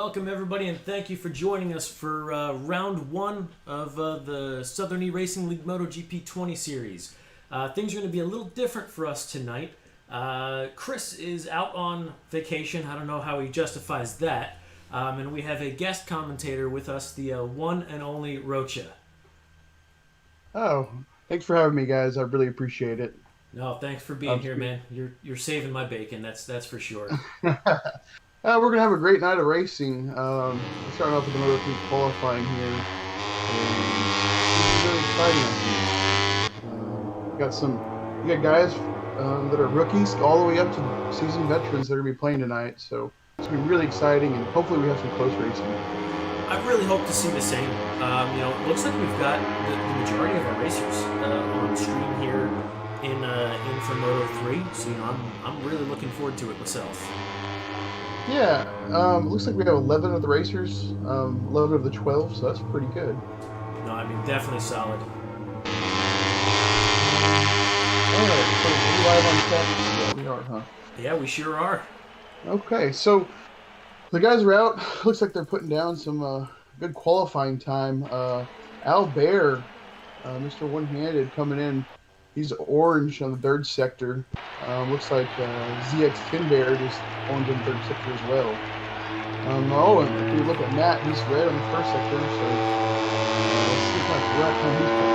Welcome, everybody, and thank you for joining us for round one of the Southern E-Racing League MotoGP 20 series. Things are going to be a little different for us tonight. Chris is out on vacation. I don't know how he justifies that. And we have a guest commentator with us, the one and only Rocha. Oh, thanks for having me, guys. I really appreciate it. No, thanks for being here, man. You're saving my bacon. That's for sure. We're gonna have a great night of racing. We're starting off with the Moto3 qualifying here, and this is really exciting. I think. We got guys that are rookies all the way up to seasoned veterans that are gonna be playing tonight. So it's gonna be really exciting, and hopefully we have some close racing. I really hope to see the same. It looks like we've got the majority of our racers on stream here in for Moto3. So I'm really looking forward to it myself. Yeah, it looks like we have 11 of the racers, 11 of the 12, so that's pretty good. No, I mean, definitely solid. Alright, so we live on track? Yeah, we are, huh? Yeah, we sure are. Okay, so the guys are out. Looks like they're putting down some good qualifying time. Al Bear, Mr. One-Handed, coming in. He's orange on the third sector. Looks like ZX Finbear is orange on the third sector as well. And if we look at Matt, he's red on the first sector. So let's see how direct time he's coming.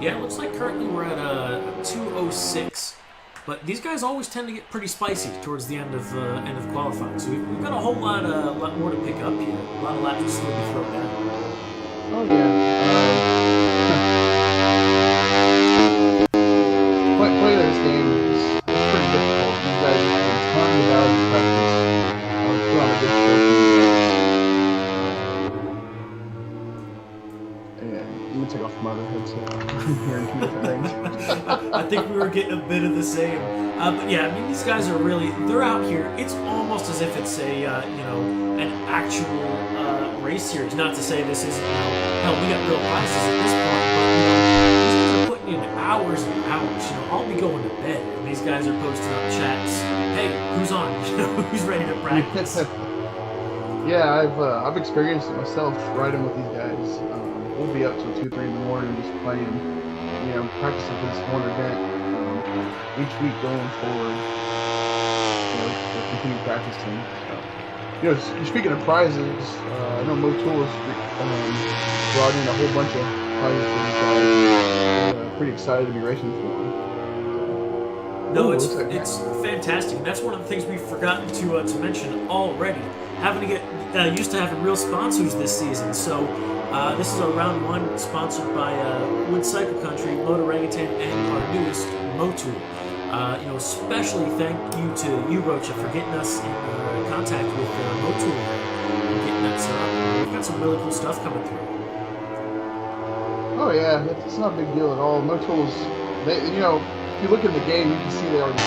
Yeah, it looks like currently we're at a 2:06. But these guys always tend to get pretty spicy towards the end of qualifying. So we've got a whole lot more to pick up here. A lot of laps to still be thrown down. Oh yeah. Playing this game is pretty difficult. These guys are doing tons of hours of practice. Put on a good show. And I'm gonna take off my other headset. I'm hearing two different things. I think we were getting a bit of the same. But yeah, I mean, these guys are they're out here. It's almost as if it's an actual race series. Not to say this isn't, hell, we got real prizes at this point, but, these guys are putting in hours and hours. I'll be going to bed, and these guys are posting up chats. Hey, who's on? Who's ready to practice? Yeah, I've experienced it myself riding with these guys. We'll be up till 2, 3 in the morning just playing, practicing for this one event. Each week going forward, we'll continue practicing. So, speaking of prizes, I know MoTools brought in a whole bunch of prizes for these guys. We're pretty excited to be racing for them. No, it's fantastic, and that's one of the things we've forgotten to mention already. Having to get used to having real sponsors this season, so this is our round one, sponsored by Wood Cycle Country, Motor Orangutan, and our newest MoTool. Especially thank you to you, Rocha, for getting us in contact with MoTool and getting that set up. We've got some really cool stuff coming through. Oh yeah, it's not a big deal at all. MoTools, if you look in the game, you can see they already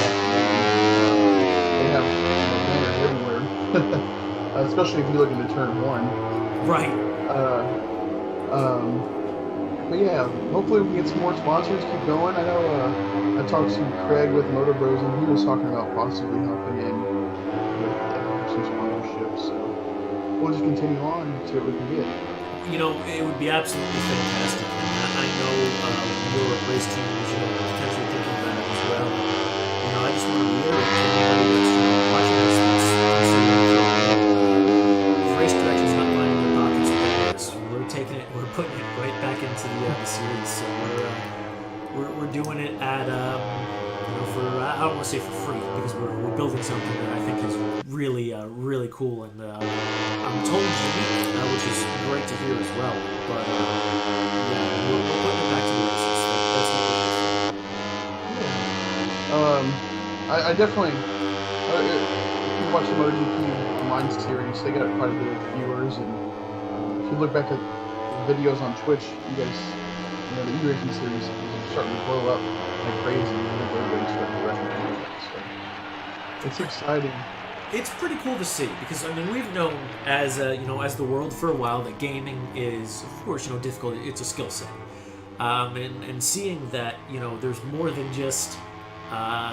have banners everywhere. Especially if you look into turn 1. Right. But yeah, hopefully we can get some more sponsors, keep going. I know I talked to Craig with Motor Bros, and he was talking about possibly helping in with some sponsorships. So we'll just continue on and see what we can get. It would be absolutely fantastic. I know your race team is potentially thinking about it as well. I just want to reiterate to anybody that's watching this race direction's not lining their pockets with this. We're putting it right back into the series. So we're doing it at I don't want to say for free, because we're building something that I think is really really cool, and I'm told unique, which is great to hear as well. But we're putting it back to the races. That's what we're doing. I definitely. If you watch the MotoGP Online series, they got quite a bit of viewers, and if you look back at the videos on Twitch, you guys, the E-Racing series is starting to blow up like crazy. I think everybody's starting to recognize it. So it's exciting. It's pretty cool to see, because we've known as the world for a while that gaming is, of course, difficult. It's a skill set. and seeing that there's more than just the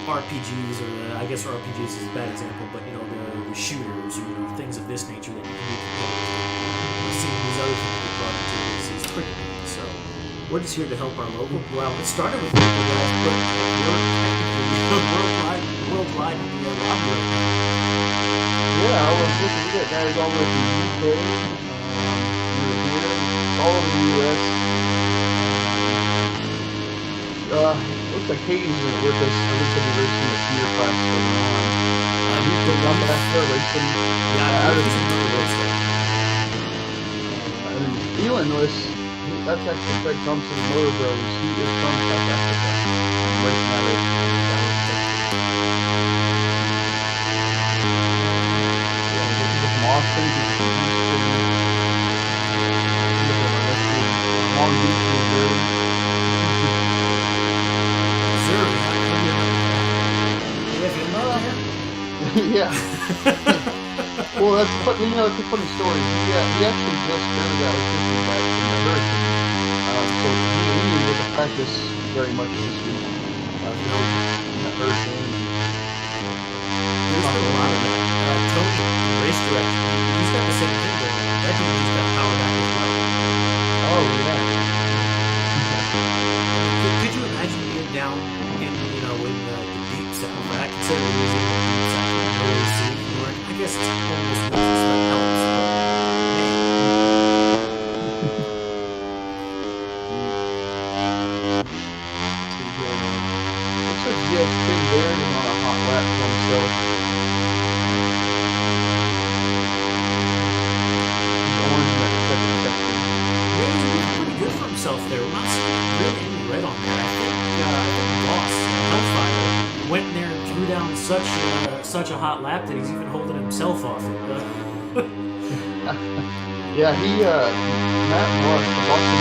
RPGs or I guess RPGs is a bad example, but the shooters or things of this nature that you can do. Seeing these other things we brought into this is pretty neat. So we're just here to help our local. Well, it started with local guys, but we're worldwide in the lobby. Yeah, I was looking at guys all over the UK, all over the US. Looks like Katie's with us. I think he'll be racing the senior class later on. He's been up back there racing. Yeah, out of Elon was, that's actually Craig Thompson's motor bros. He is from South Africa. Racing out of Austin, Long Beach, Missouri. Yeah. Well, that's it's a funny story. He actually just started out fishing back from the hurricane. So he was to practice very much this week. In the hurricane. There's been a lot of that. Tony, race director, he's got the same thing going on. That dude just got power back as well. Oh, yeah. Could you imagine being down in the deep south? I consider losing the deep south. I guess it's almost that helps, but looks like he has Tim Baird on a hot lap for himself. He's orange in that second section. Yeah, he's doing pretty good for himself there. We're not seeing really any red on there. I think Boss, Hellfire, went there and threw down such a hot lap that he's even holding himself off it. Yeah, Matt Ross, the Boston,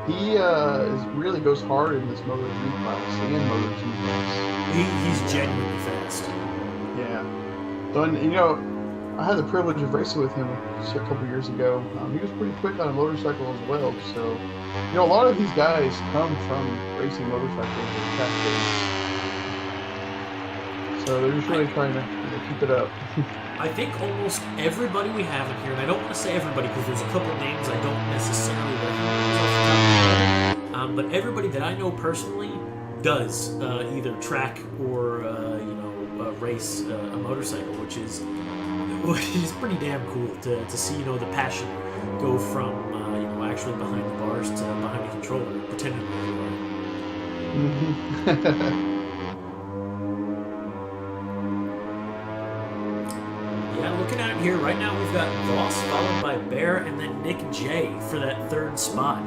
he really goes hard in this MotoGP class and MotoGP class. He's genuinely fast. Yeah. So, I had the privilege of racing with him just a couple years ago. He was pretty quick on a motorcycle as well. So, a lot of these guys come from racing motorcycles and track days. So they're just really trying to keep it up. I think almost everybody we have in here, and I don't want to say everybody because there's a couple names I don't necessarily recognize off the top of my head, but everybody that I know personally does either track or race a motorcycle, which is pretty damn cool to see the passion go from actually behind the bars to behind the controller, pretending to be right. Looking at it here, right now we've got Voss followed by Bear and then Nick J for that third spot.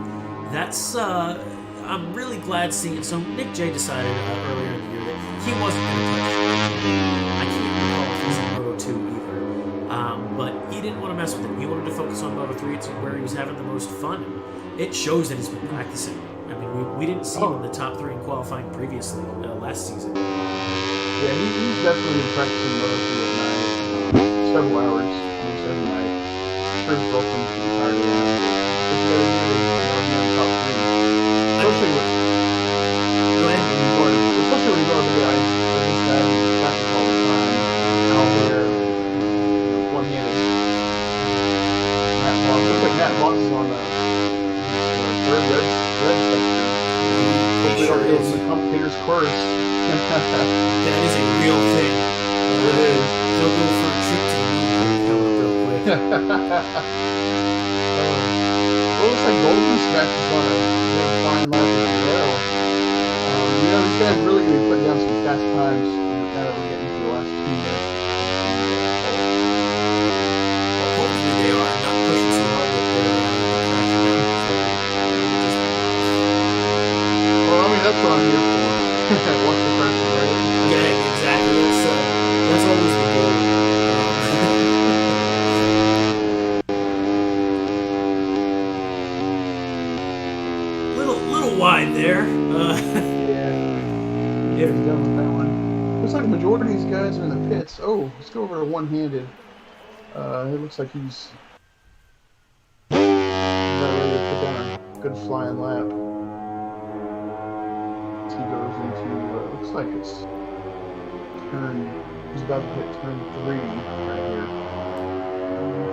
That's, I'm really glad seeing it. So Nick J decided earlier in the year that he wasn't going to touch. I can't recall if he's in Moto 2 either. But he didn't want to mess with it. He wanted to focus on Moto 3. It's where he was having the most fun. And it shows that he's been practicing. I mean, we didn't see him in the top 3 in qualifying previously last season. Yeah, he's definitely been practicing Moto 3 at night. Several hours almost every night. Pretty welcome to the entire day. It's really good in top 3. Especially when you go to the guys that just have practice all the time out there, one-handed. Matt Voss. Looks like Matt Voss is on the third red section. Hopefully he'll be the commentator's course. That is a real thing. It is. He'll go for a trip to the moon real quick. Looks like Golden Scratch is on a fine lap as well. These guys really going to be putting down some fast times now that we're getting to the last 2 minutes. Hopefully they are not pushing so hard that they're crashing down. Well, I mean, that's what I'm here for. Watch the crashing, right? Yeah, exactly. That's always the goal. Little wide there. Yeah, he's done with that one. Looks like the majority of these guys are in the pits. Oh, let's go over to one-handed. It looks like he's... got ready to put down a good flying lap. He goes into, looks like it's he's about to hit turn 3 right here.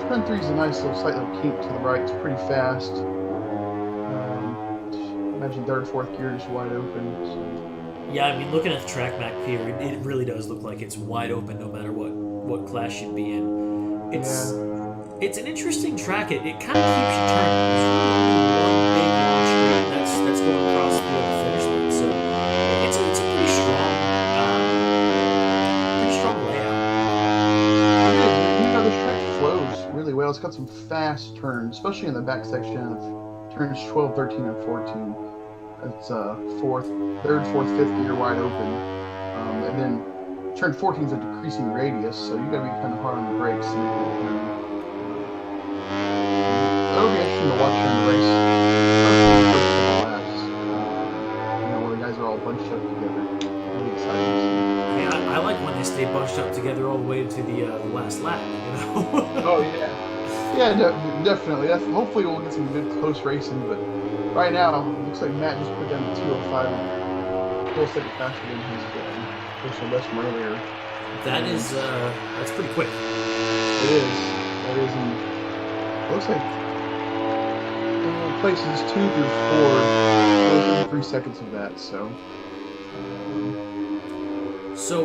Turn 3 is a nice little slight little kink to the right. It's pretty fast. Imagine third, fourth gear just wide open. So. Yeah, I mean, looking at the track map here, it really does look like it's wide open no matter what class you'd be in. It's an interesting track. It kind of keeps you turning. There's really only one big long straight that's going across the finish line. So it's a pretty strong layout. This track flows really well. It's got some fast turns, especially in the back section of turns 12, 13, and 14. It's third, fourth, fifth gear wide open, and then turn 14 is a decreasing radius, so you got to be kind of hard on the brakes. And it'll be interesting to watch during the race. Where the guys are all bunched up together. Really exciting. Yeah, I like when they stay bunched up together all the way to the last lap. Oh yeah. Yeah, definitely. Hopefully we'll get some good close racing, but right now, it looks like Matt just put down the 205, full second faster than his personal best from earlier. That's pretty quick. It is. That is. And it looks like places 2 through 4, 3 seconds of that. So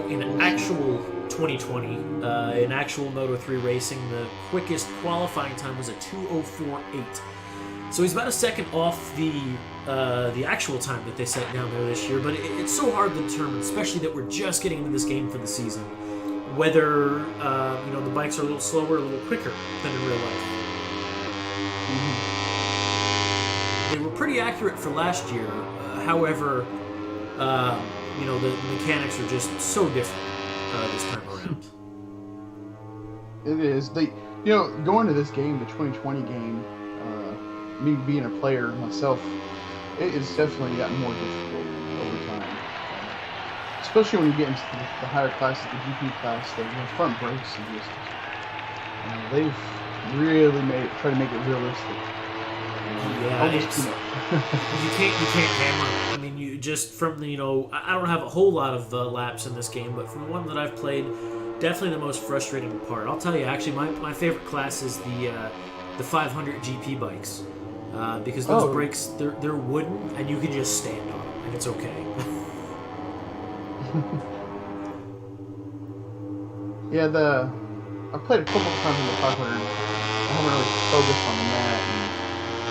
in actual 2020, in actual Moto3 racing, the quickest qualifying time was a 2:04.8. So he's about a second off the actual time that they set down there this year, but it's so hard to determine, especially that we're just getting into this game for the season, whether the bikes are a little slower, or a little quicker than in real life. Mm-hmm. They were pretty accurate for last year. However, the mechanics are just so different this time around. It is. Going to this game, the 2020 game. Me being a player myself, it has definitely gotten more difficult over time. Especially when you get into the higher classes, the GP class, the front brakes are just, they've really tried to make it realistic. Yeah, almost you can't hammer it. I mean, you just from I don't have a whole lot of laps in this game, but from the one that I've played, definitely the most frustrating part. I'll tell you, actually, my favorite class is the 500 GP bikes. Because those brakes, they're wooden, and you can just stand on them, and it's okay. Yeah, I played a couple of times in the 500. I haven't really focused on that.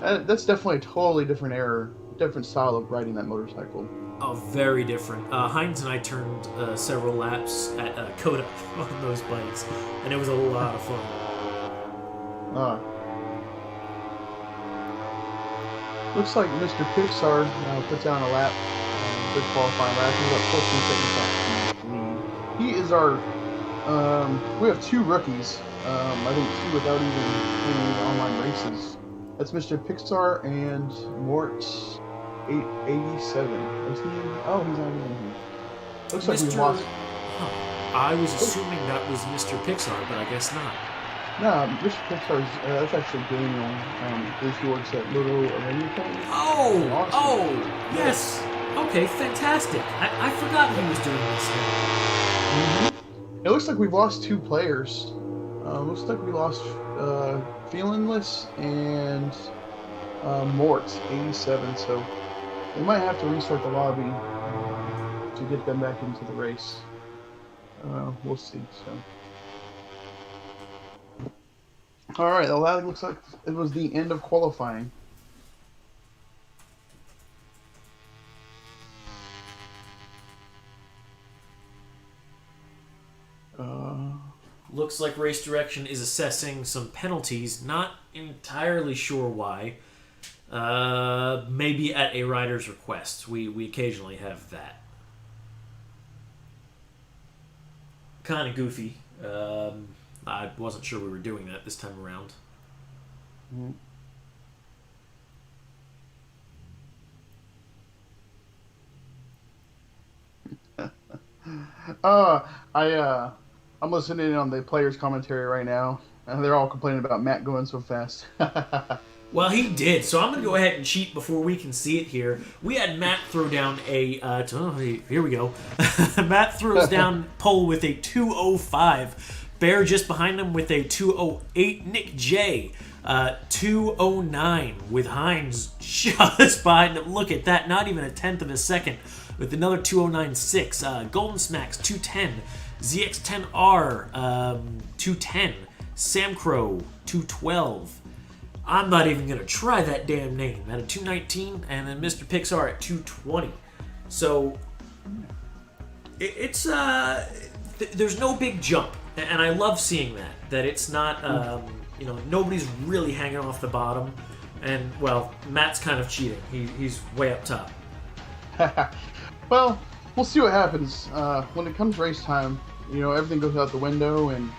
And that's definitely a totally different style of riding that motorcycle. Oh, very different. Heinz and I turned several laps at Qatar on those bikes, and it was a lot of fun. Looks like Mr. Pixar put down a lap, good qualifying lap. He's got 14 seconds off the lead. He is our. We have 2 rookies. I think 2 without even playing any online races. That's Mr. Pixar and Mort 887. Is he? Oh, he's not even here. Looks like we lost. I was assuming that was Mr. Pixar, but I guess not. No, Mr. Pixar's, that's actually Daniel. He works at Little Arena Company. Oh, yes. Okay, fantastic. I forgot he was doing this now. Mm-hmm. It looks like we've lost 2 players. Looks like we lost Feelingless and Mort 87. So we might have to restart the lobby to get them back into the race. We'll see. So. All right, well, that looks like it was the end of qualifying. Looks like Race Direction is assessing some penalties. Not entirely sure why. Maybe at a rider's request. We occasionally have that. Kind of goofy. I wasn't sure we were doing that this time around. I'm listening on the players' commentary right now, and they're all complaining about Matt going so fast. Well, he did. So I'm going to go ahead and cheat before we can see it here. We had Matt throw down a... here we go. Matt throws down pole with a 2:05. Bear just behind him with a 2:08. Nick J, 2:09 with Hines just behind him. Look at that. Not even a tenth of a second with another 2:09.6. Golden Smacks, 2:10. ZX10R, 2:10. Sam Crow, 2:12. I'm not even going to try that damn name. At a 2:19, and then Mr. Pixar at 2:20. So, it's, there's no big jump. And I love seeing that. That it's not, nobody's really hanging off the bottom. And, well, Matt's kind of cheating. He's way up top. Well, we'll see what happens. When it comes race time, everything goes out the window, and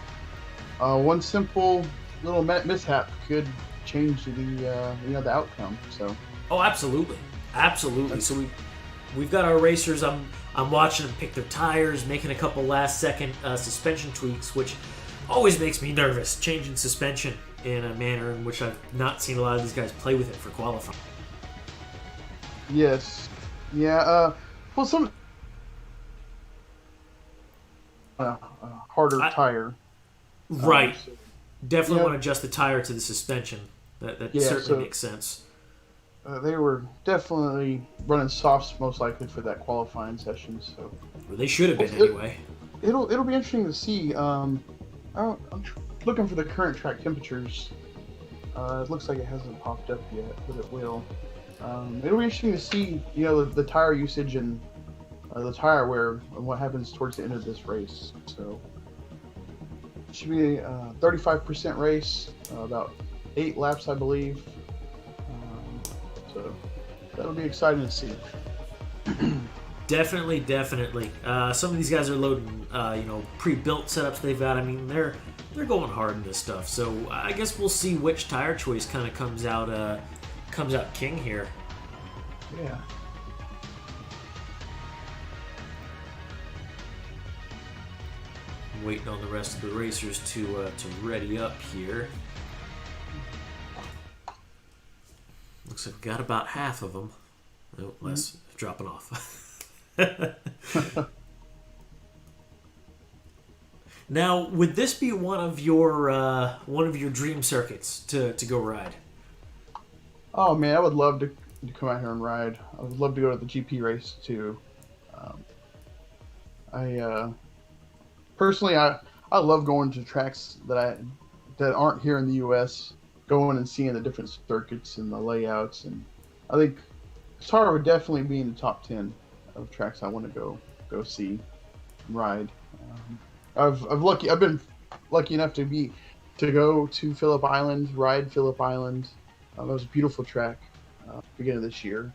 one simple little mishap could change the outcome. So. Oh, absolutely. So we've got our racers. I'm watching them pick their tires, making a couple last-second suspension tweaks, which always makes me nervous. Changing suspension in a manner in which I've not seen a lot of these guys play with it for qualifying. Yes. Yeah. Well, some harder tire. Right. Definitely want to adjust the tire to the suspension. That certainly makes sense. They were definitely running softs most likely for that qualifying session. So well, they should have been anyway. It'll be interesting to see. I'm looking for the current track temperatures. It looks like it hasn't popped up yet, but it will. It'll be interesting to see, the tire usage and the tire wear and what happens towards the end of this race. So it should be a 35% race, about 8 laps, I believe. So that'll be exciting to see. Definitely. Some of these guys are loading, pre-built setups they've got. I mean, they're going hard in this stuff. So I guess we'll see which tire choice kind of comes out king here. Yeah. I'm waiting on the rest of the racers to ready up here. Looks like we've got about half of them. Oh, less dropping off. Now, would this be one of your dream circuits to go ride? Oh man, I would love to come out here and ride. I would love to go to the GP race too. Personally, I love going to tracks that aren't here in the U.S. Going and seeing the different circuits and the layouts, and I think Qatar would definitely be in the top 10 of tracks I want to go see and ride. I've been lucky enough to go to Phillip Island, ride Phillip Island. That was a beautiful track. Beginning of this year,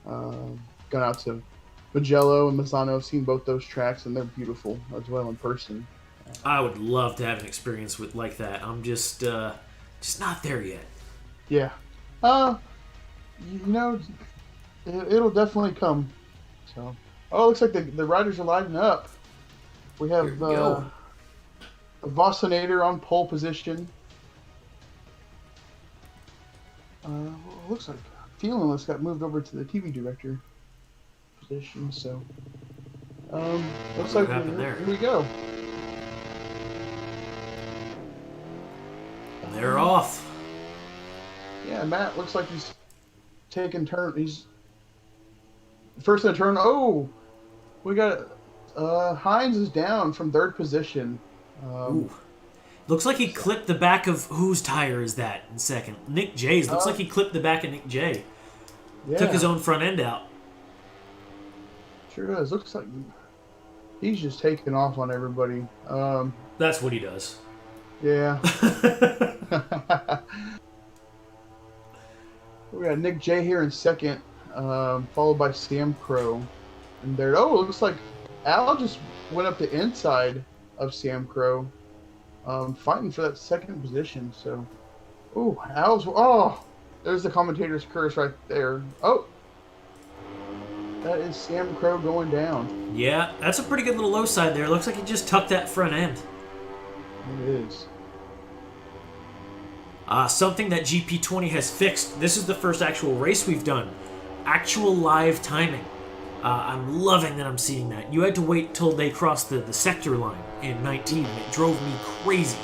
gone out to Mugello and Misano. I've seen both those tracks, and they're beautiful as well in person. I would love to have an experience like that. I'm just not there yet. Yeah. It'll definitely come. So, it looks like the riders are lining up. We have the Vossinator on pole position. Looks like Feelingless got moved over to the TV director position. So, looks like here we go. They're off. Yeah, Matt looks like he's taking turn. He's first in a turn. Oh, we got Hines is down from third position. Looks like he clipped the back of whose tire is that in second? Nick J's. Looks like he clipped the back of Nick J. Yeah. Took his own front end out. Sure does. Looks like he's just taking off on everybody. That's what he does. Yeah. We got Nick J here in second, followed by Sam Crow. And there, it looks like Al just went up the inside of Sam Crow, fighting for that second position. So, there's the commentator's curse right there. Oh, that is Sam Crow going down. Yeah, that's a pretty good little low side there. Looks like he just tucked that front end. It is. Something that GP20 has fixed. This is the first actual race we've done. Actual live timing. I'm loving that I'm seeing that. You had to wait till they crossed the sector line in 19, and it drove me crazy.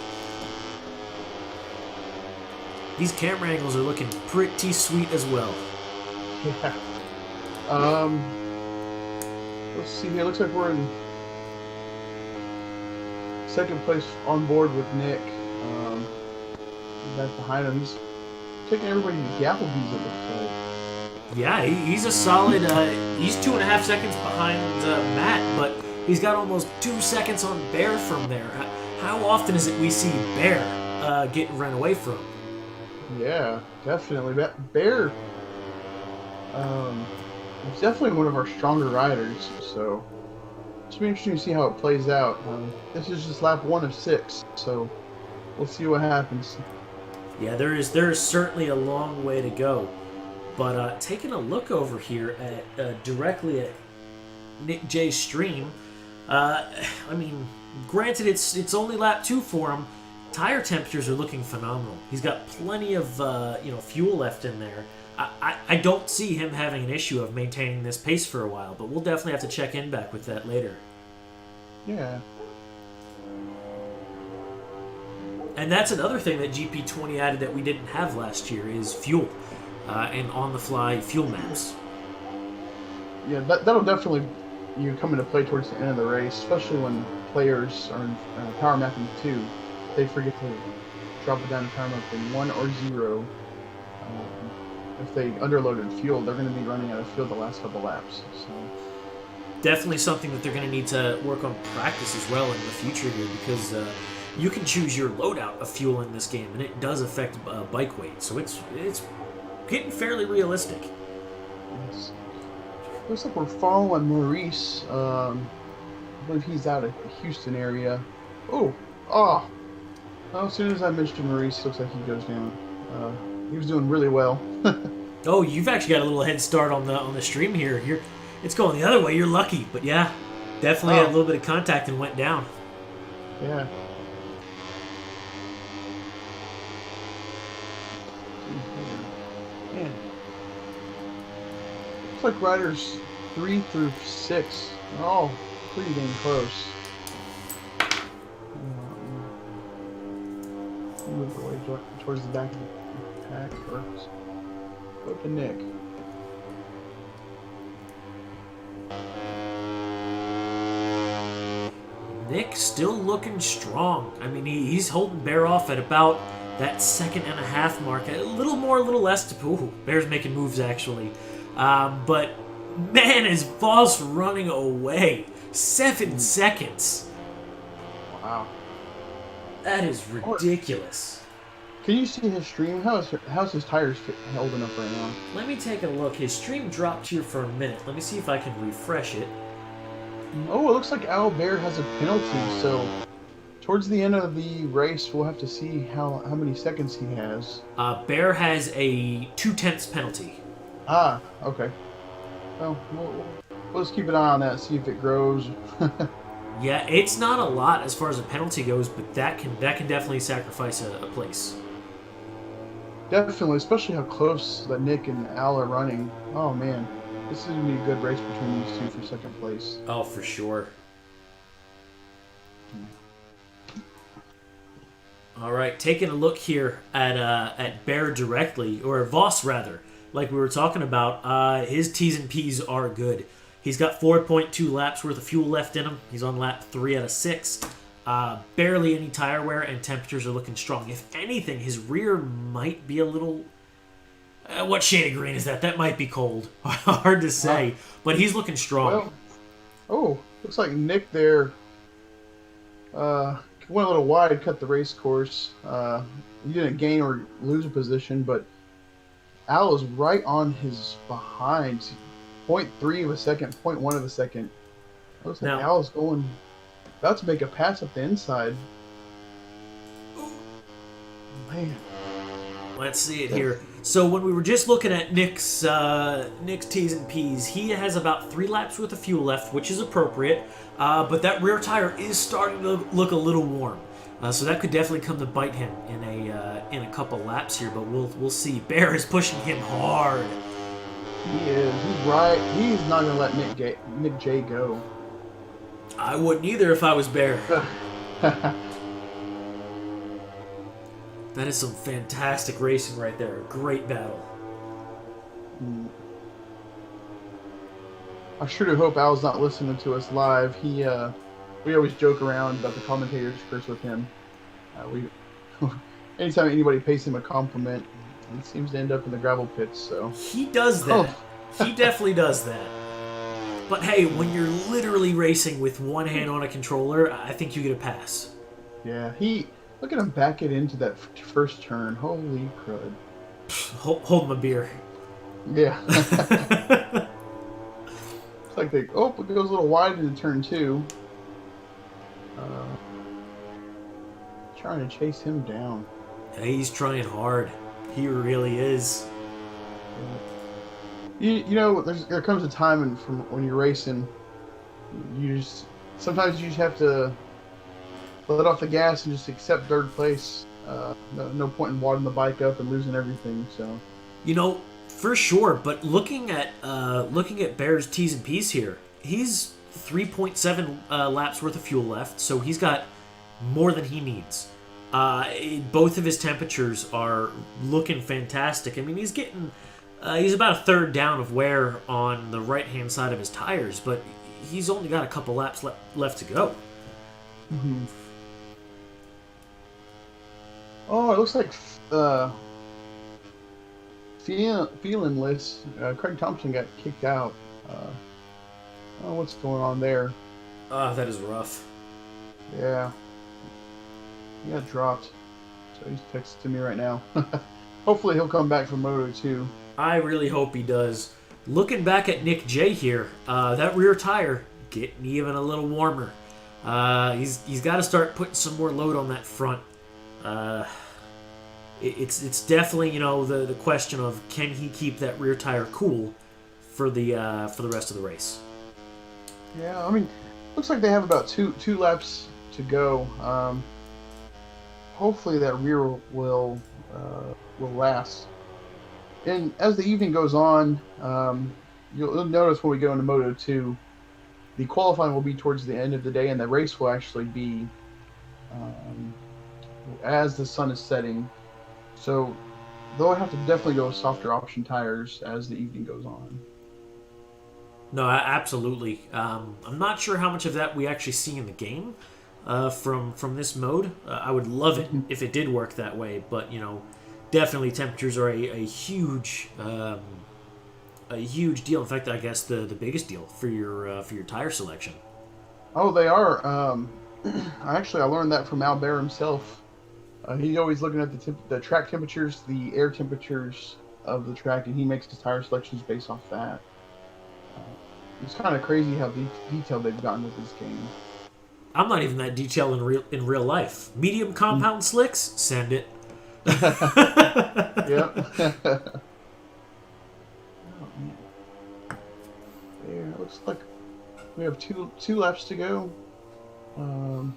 These camera angles are looking pretty sweet as well. Yeah. Let's see here. Looks like we're in second place on board with Nick. Back behind him. He's taking everybody to Applebee's, it looks like. Yeah, he's a solid. He's 2.5 seconds behind Matt, but he's got almost 2 seconds on Bear from there. How often is it we see Bear getting run away from? Yeah, definitely. Bear is definitely one of our stronger riders, so it's be interesting to see how it plays out. This is just lap 1 of 6, so we'll see what happens. Yeah, there is certainly a long way to go. But taking a look over here at directly at Nick J's stream, I mean, granted it's only lap 2 for him. Tire temperatures are looking phenomenal. He's got plenty of fuel left in there. I don't see him having an issue of maintaining this pace for a while, but we'll definitely have to check in back with that later. Yeah. And that's another thing that GP20 added that we didn't have last year is fuel. And on-the-fly fuel maps. Yeah, that'll definitely come into play towards the end of the race, especially when players are in power mapping 2. They forget to drop it down to power mapping 1 or 0. If they underloaded fuel, they're going to be running out of fuel the last couple laps. So definitely something that they're going to need to work on practice as well in the future here, because you can choose your loadout of fuel in this game, and it does affect bike weight. So it's getting fairly realistic. Yes. Looks like we're following Maurice. I believe he's out of the Houston area. Oh! Well, as soon as I mentioned Maurice, looks like he goes down. He was doing really well. Oh, you've actually got a little head start on the stream here. It's going the other way. You're lucky, but yeah, definitely had a little bit of contact and went down. Yeah. Man. Looks like riders 3 through 6 are all pretty dang close. Move away towards the back of the pack first. Go to Nick. Nick still looking strong. I mean, he's holding Bear off at about that 2.5 mark. A little more, a little less. Ooh, Bear's making moves, actually. But, man, is Voss running away. 7 seconds. Wow. That is ridiculous. Can you see his stream? How's his tires holding up right now? Let me take a look. His stream dropped here for a minute. Let me see if I can refresh it. Oh, it looks like Bear has a penalty, so towards the end of the race, we'll have to see how many seconds he has. Bear has a 0.2 penalty. Ah, okay. Well, we'll just keep an eye on that, see if it grows. Yeah, it's not a lot as far as a penalty goes, but that can definitely sacrifice a place. Definitely, especially how close that Nick and Al are running. Oh man, this is gonna be a good race between these two for second place. Oh, for sure. All right, taking a look here at Bear directly, or Voss rather, like we were talking about. His T's and P's are good. He's got 4.2 laps worth of fuel left in him. He's on lap 3 out of 6. Barely any tire wear, and temperatures are looking strong. If anything, his rear might be a little... what shade of green is that? That might be cold. Hard to say. But he's looking strong. Well, looks like Nick there went a little wide, cut the race course. He didn't gain or lose a position, but Al is right on his behind. 0.3 of a second, 0.1 of a second. Looks like Al is about to make a pass up the inside. Man. Let's see it here. So when we were just looking at Nick's T's and P's, he has about 3 laps worth of fuel left, which is appropriate. But that rear tire is starting to look a little warm. So that could definitely come to bite him in a couple laps here, but we'll see. Bear is pushing him hard. He is. He's right. He's not gonna let Nick J go. I wouldn't either if I was Bear. That is some fantastic racing right there. A great battle. I sure do hope Al's not listening to us live. We always joke around about the commentators curse with him. Anytime anybody pays him a compliment, he seems to end up in the gravel pits. So he does that. He definitely does that. But hey, when you're literally racing with one hand on a controller, I think you get a pass. Yeah, look at him back it into that first turn. Holy crud! Hold my beer. Yeah. It's like it goes a little wide into turn 2. Trying to chase him down. Yeah, he's trying hard. He really is. You know, there comes a time when you're racing, sometimes you just have to let off the gas and just accept third place. No point in wadding the bike up and losing everything. So, you know, for sure. But looking at Bear's T's and P's here, he's 3.7 laps worth of fuel left, so he's got more than he needs. Both of his temperatures are looking fantastic. I mean, he's about a third down of wear on the right-hand side of his tires, but he's only got a couple laps left to go. Mm-hmm. Oh, it looks like feelingless. Craig Thompson got kicked out. I don't know what's going on there. That is rough. Yeah. He got dropped. So he's texting me right now. Hopefully he'll come back from Moto 2. I really hope he does. Looking back at Nick J here, that rear tire getting even a little warmer. He's got to start putting some more load on that front. It's definitely, you know, the question of can he keep that rear tire cool for the rest of the race. Yeah, I mean, looks like they have about two laps to go. Hopefully that rear will last. And as the evening goes on, you'll notice when we go into Moto 2, the qualifying will be towards the end of the day, and the race will actually be as the sun is setting. So they'll have to definitely go with softer option tires as the evening goes on. No, absolutely. I'm not sure how much of that we actually see in the game from this mode. I would love it if it did work that way, but you know, definitely temperatures are a huge deal. In fact, I guess the biggest deal for your tire selection. Oh, they are. I learned that from Al Bear himself. He's always looking at the track temperatures, the air temperatures of the track, and he makes his tire selections based off that. It's kind of crazy how detailed they've gotten with this game. I'm not even that detailed in real life. Medium compound slicks, send it. Yep. Oh, man. There, it looks like we have two laps to go. And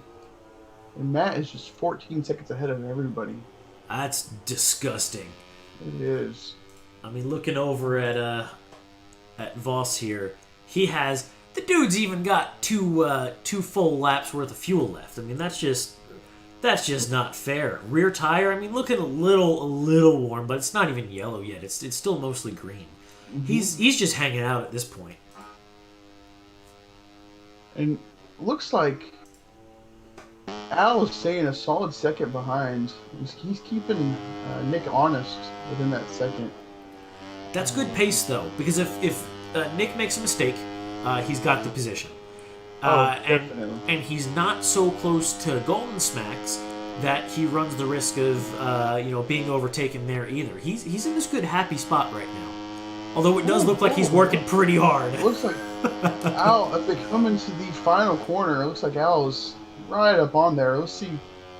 Matt is just 14 seconds ahead of everybody. That's disgusting. It is. I mean, looking over at Voss here, the dude's even got two full laps worth of fuel left. I mean, that's just not fair. Rear tire, I mean, looking a little warm, but it's not even yellow yet. It's still mostly green. Mm-hmm. He's just hanging out at this point. And looks like Al is staying a solid second behind. He's keeping Nick honest within that second. That's good pace, though, because if Nick makes a mistake, he's got the position. And he's not so close to Golden Smacks that he runs the risk of being overtaken there either. He's in this good happy spot right now. Although it does look like he's working pretty hard. It looks like Al, if they come into the final corner, it looks like Al is right up on there. Let's see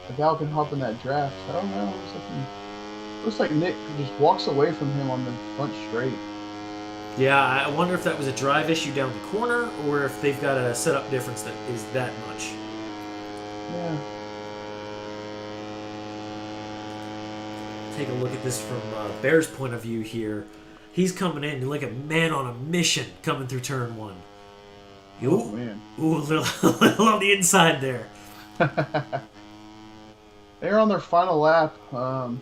if Al can hop in that draft. I don't know. Looks like Nick just walks away from him on the front straight. Yeah, I wonder if that was a drive issue down the corner or if they've got a setup difference that is that much. Yeah. take a look at this from Bear's point of view here. He's coming in like a man on a mission coming through turn 1. Oh, man. Ooh, a little on the inside there. They're on their final lap, and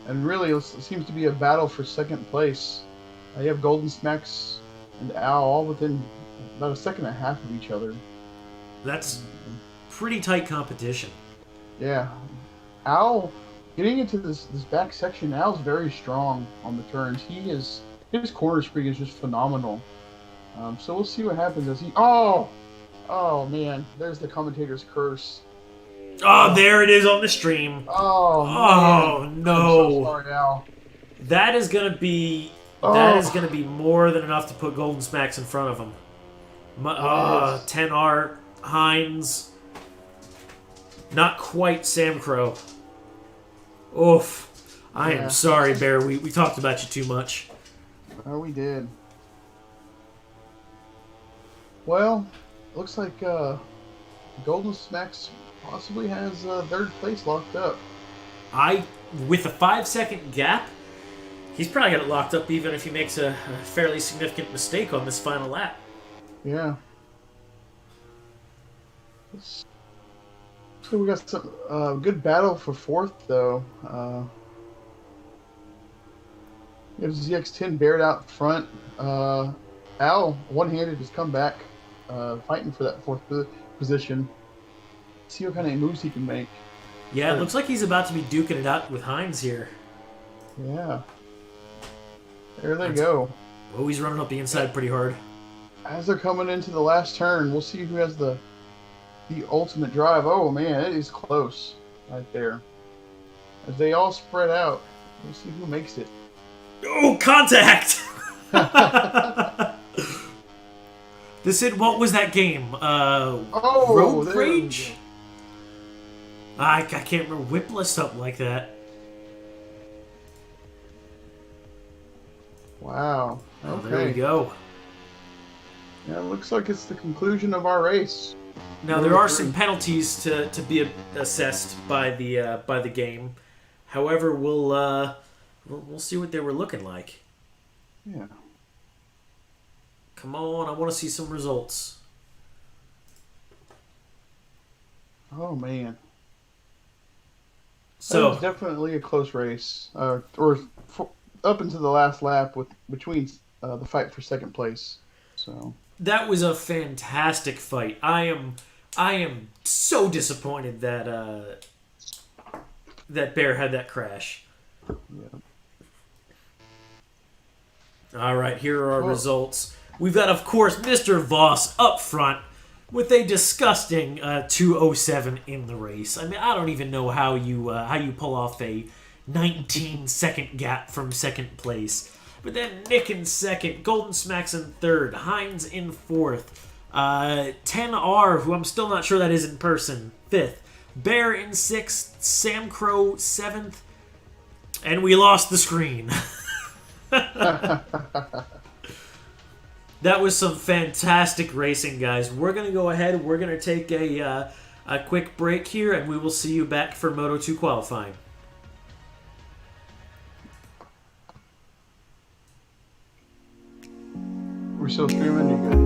really it seems to be a battle for second place. You have Golden Smacks and Al all within about a second and a half of each other. That's pretty tight competition. Yeah. Al, getting into this back section, Al's very strong on the turns. His corner speed is just phenomenal. So we'll see what happens as he... Oh, man. There's the commentator's curse. Oh, there it is on the stream. Oh, man. No. I'm so sorry, Al. That is gonna be more than enough to put Golden Smacks in front of him. 10R, Hines. Not quite Sam Crow. Oof. I am sorry, Bear. We talked about you too much. Oh, we did. Well, looks like Golden Smacks possibly has third place locked up. With a 5-second gap, he's probably got it locked up even if he makes a fairly significant mistake on this final lap. Yeah. So we got some good battle for fourth, though. We have ZX10 bared out front. Al, one-handed, has come back, fighting for that fourth position. See what kind of moves he can make. Yeah, it looks like he's about to be duking it out with Hines here. Yeah. There they go. Oh, he's running up the inside pretty hard. As they're coming into the last turn, we'll see who has the ultimate drive. Oh, man, it is close right there. As they all spread out, we'll see who makes it. Oh, contact! What was that game? Road Rage? I can't remember. Whiplash, something like that. Wow. Oh, Okay. there we go. Yeah, it looks like it's the conclusion of our race. Now there are some penalties to be assessed by the game. However, we'll see what they were looking like. Yeah. Come on, I want to see some results. Oh, man. So it was definitely a close race, up into the last lap between the fight for second place. So that was a fantastic fight. I am so disappointed that that Bear had that crash. Yeah. All right, here are our results. We've got, of course, Mr. Voss up front with a disgusting 2:07 in the race. I mean, I don't even know how you pull off a 19-second gap from second place. But then Nick in second, Golden Smacks in third, Hines in fourth, 10R, who I'm still not sure that is in person, fifth, Bear in sixth, Sam Crow seventh, and we lost the screen. That was some fantastic racing, guys. We're going to go ahead. We're going to take a quick break here, and we will see you back for Moto2 qualifying. We're still streaming? You good?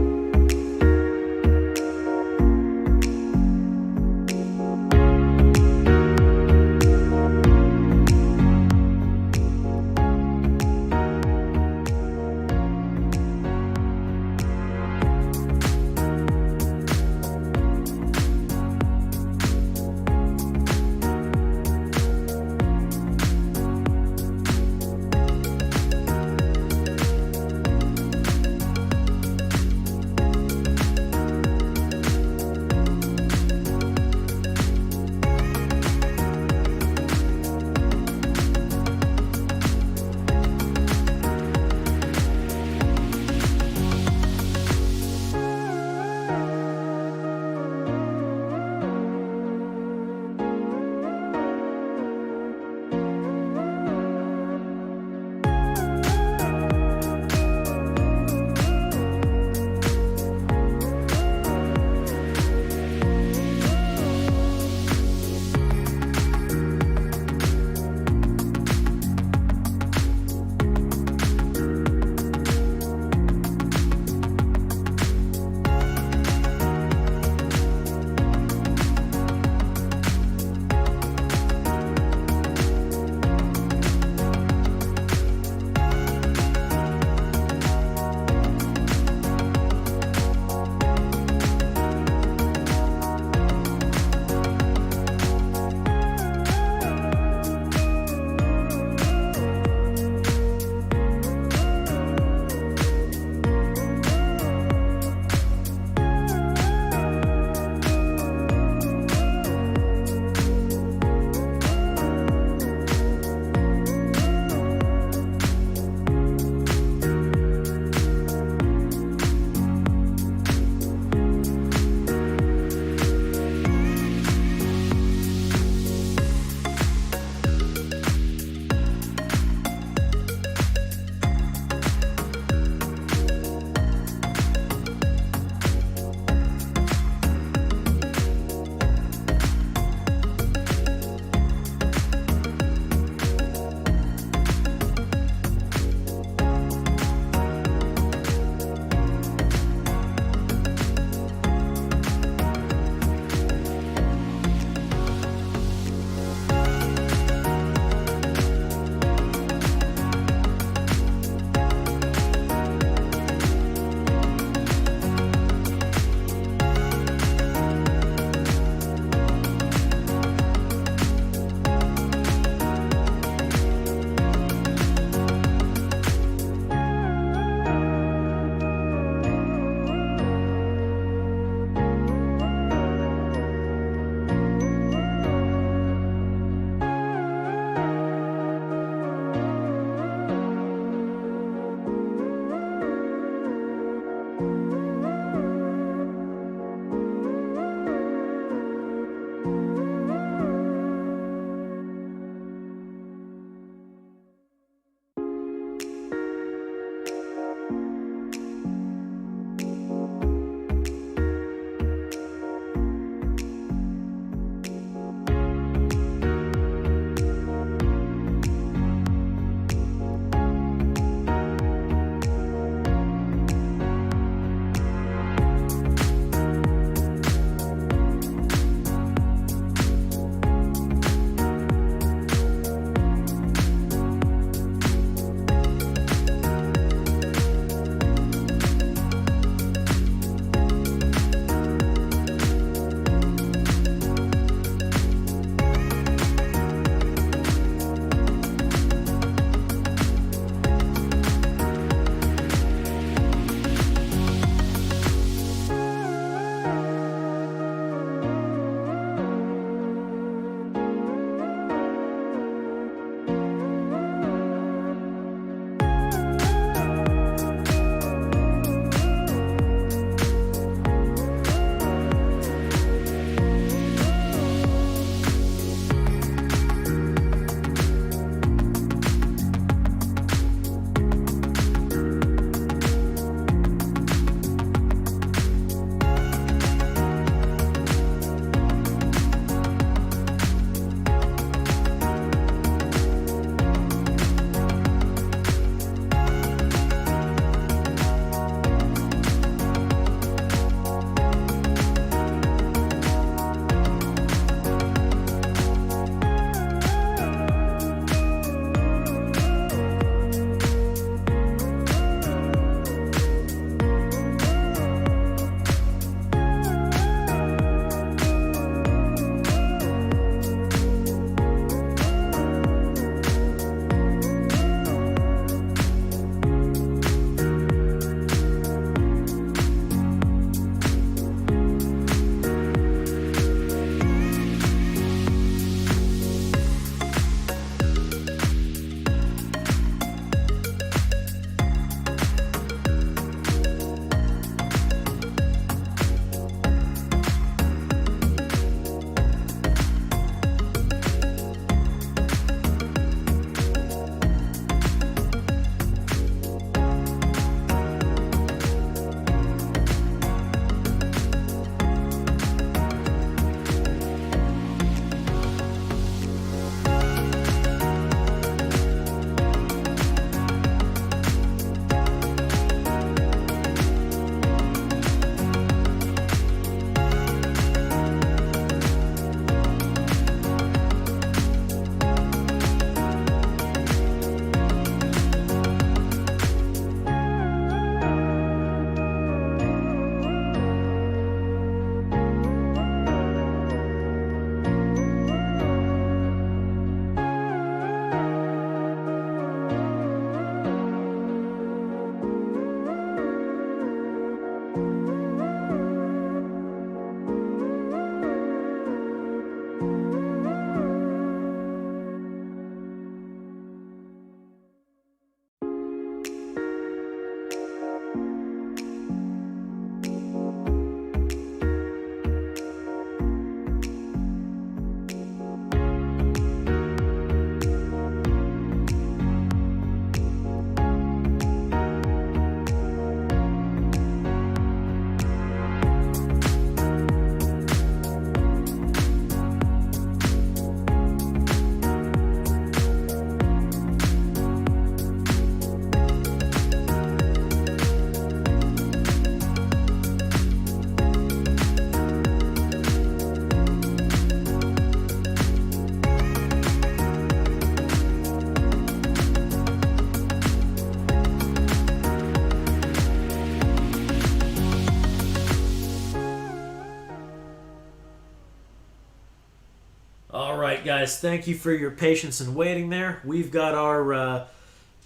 All right, guys. Thank you for your patience and waiting there. We've got our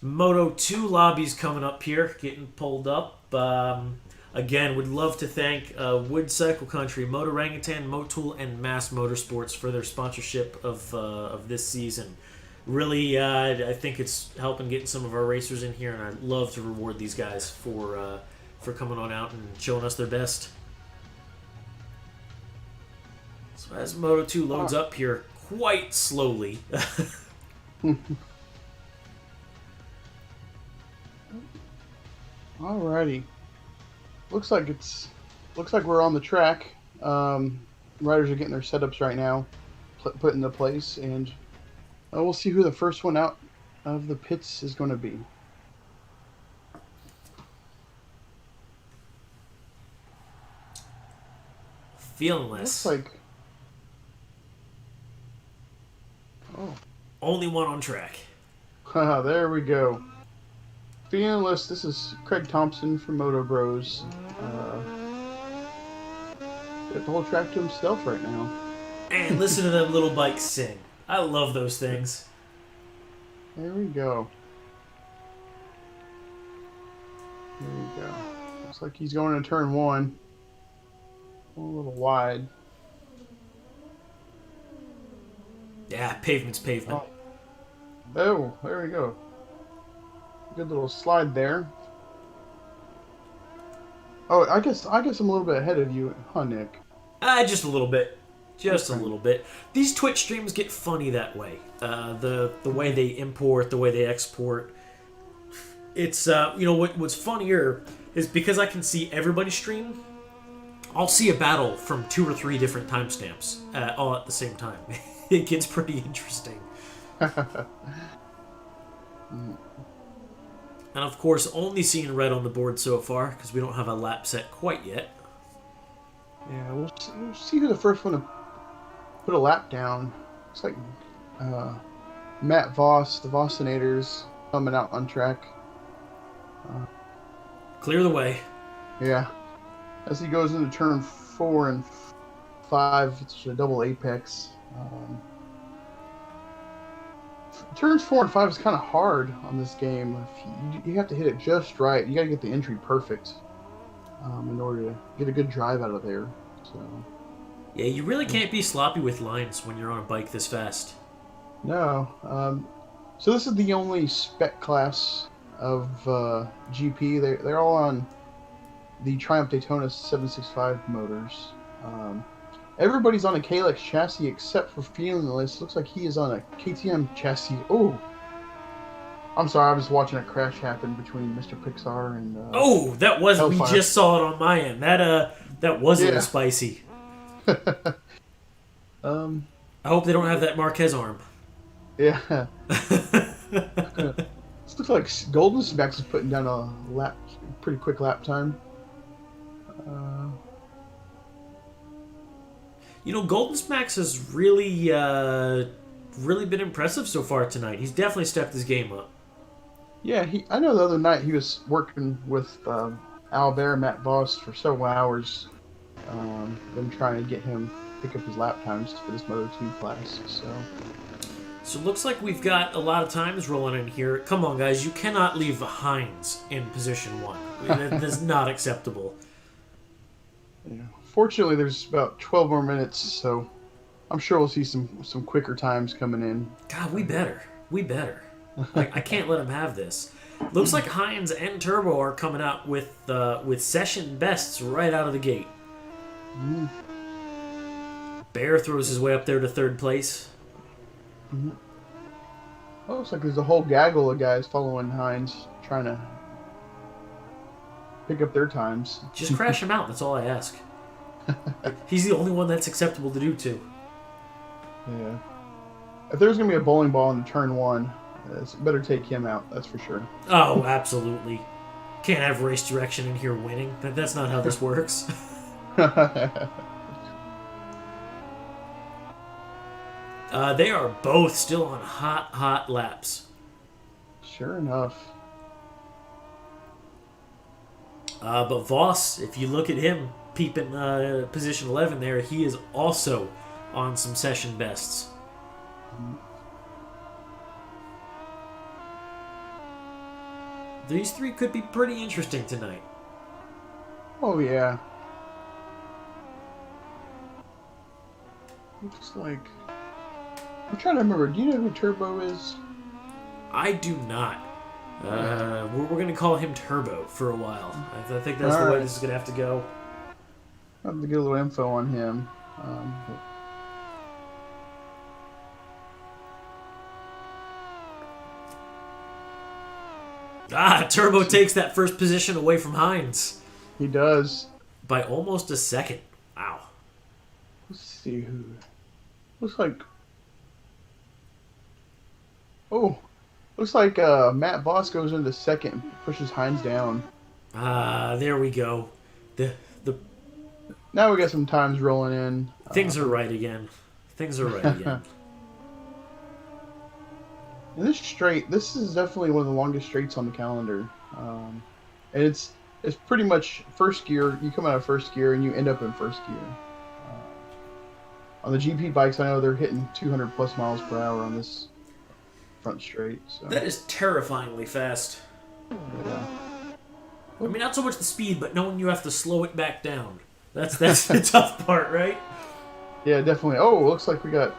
Moto 2 lobbies coming up here, getting pulled up. Again, would love to thank Wood Cycle Country, Motorangutan, Motul, and Mass Motorsports for their sponsorship of this season. Really, I think it's helping getting some of our racers in here, and I'd love to reward these guys for coming on out and showing us their best. So as Moto 2 loads up here quite slowly. Alrighty. Looks like we're on the track. Riders are getting their setups right now, put into place, and we'll see who the first one out of the pits is going to be. Feelingless. Looks like. Oh. Only one on track. There we go. Feelingless. This is Craig Thompson from Moto Bros. Got the whole track to himself right now. And listen to them little bikes sing. I love those things. There we go. There we go. Looks like he's going to turn one. A little wide. Yeah, pavement's pavement. Oh, there we go. Good little slide there. Oh, I guess I'm a little bit ahead of you, huh, Nick? Just a little bit. Just a little bit. These Twitch streams get funny that way. The way they import, the way they export. It's what's funnier is because I can see everybody's stream. I'll see a battle from 2 or 3 different timestamps all at the same time. It gets pretty interesting. And of course, only seeing red on the board so far because we don't have a lap set quite yet. Yeah, we'll see who the first one to put a lap down. Looks like Matt Voss, the Vossinators, coming out on track. Clear the way. Yeah. As he goes into turn 4 and 5, it's a double apex. Turns 4 and 5 is kind of hard on this game. You have to hit it just right. You got to get the entry perfect in order to get a good drive out of there. So. Yeah, you really can't be sloppy with lines when you're on a bike this fast. No. So this is the only spec class of GP. They're all on the Triumph Daytona 765 motors. Everybody's on a Kalex chassis except for Feelingless. Looks like he is on a KTM chassis. Oh! I'm sorry, I was watching a crash happen between Mr. Pixar and that was Hellfire. We just saw it on my end. That was a little spicy. I hope they don't have that Marquez arm. Yeah. This looks like Golden Smacks is putting down a pretty quick lap time. Golden Smacks has really been impressive so far tonight. He's definitely stepped his game up. Yeah, I know the other night he was working with Albert and Matt Voss for several hours. Been trying to get him pick up his lap times for this Moto 2 class. So it looks like we've got a lot of times rolling in here. Come on, guys. You cannot leave Hines in position 1. That is not acceptable. Yeah. Fortunately, there's about 12 more minutes, so I'm sure we'll see some quicker times coming in. God, we better. I can't let him have this. Looks like Hines and Turbo are coming out with session bests right out of the gate. Mm. Bear throws his way up there to 3rd place. Mm-hmm. Oh, looks like there's a whole gaggle of guys following Hines, trying to pick up their times. Just crash him out, that's all I ask. He's the only one that's acceptable to do too. Yeah. If there's going to be a bowling ball in turn 1, it's better take him out, that's for sure. Oh, absolutely. Can't have race direction in here winning. That's not how this works. They are both still on hot laps. Sure enough. But Voss, if you look at him peeping position 11 there, he is also on some session bests. These three could be pretty interesting tonight. Oh yeah. Looks like. I'm trying to remember. Do you know who Turbo is? I do not. We're going to call him Turbo for a while. I think that's the way this is going to have to go. I'll have to get a little info on him. Turbo takes that first position away from Hines. He does. By almost a second. Wow. Let's see who. Looks like. Oh. Looks like Matt Voss goes into second, pushes Hines down. There we go. The Now we got some times rolling in. Things are right again. Things are right again. And this is definitely one of the longest straights on the calendar. And it's pretty much first gear. You come out of first gear and you end up in first gear. On the GP bikes, I know they're hitting 200 plus miles per hour on this front straight. So. That is terrifyingly fast. Yeah. I mean, not so much the speed, but knowing you have to slow it back down. That's the tough part, right? Yeah, definitely. Oh, looks like we got...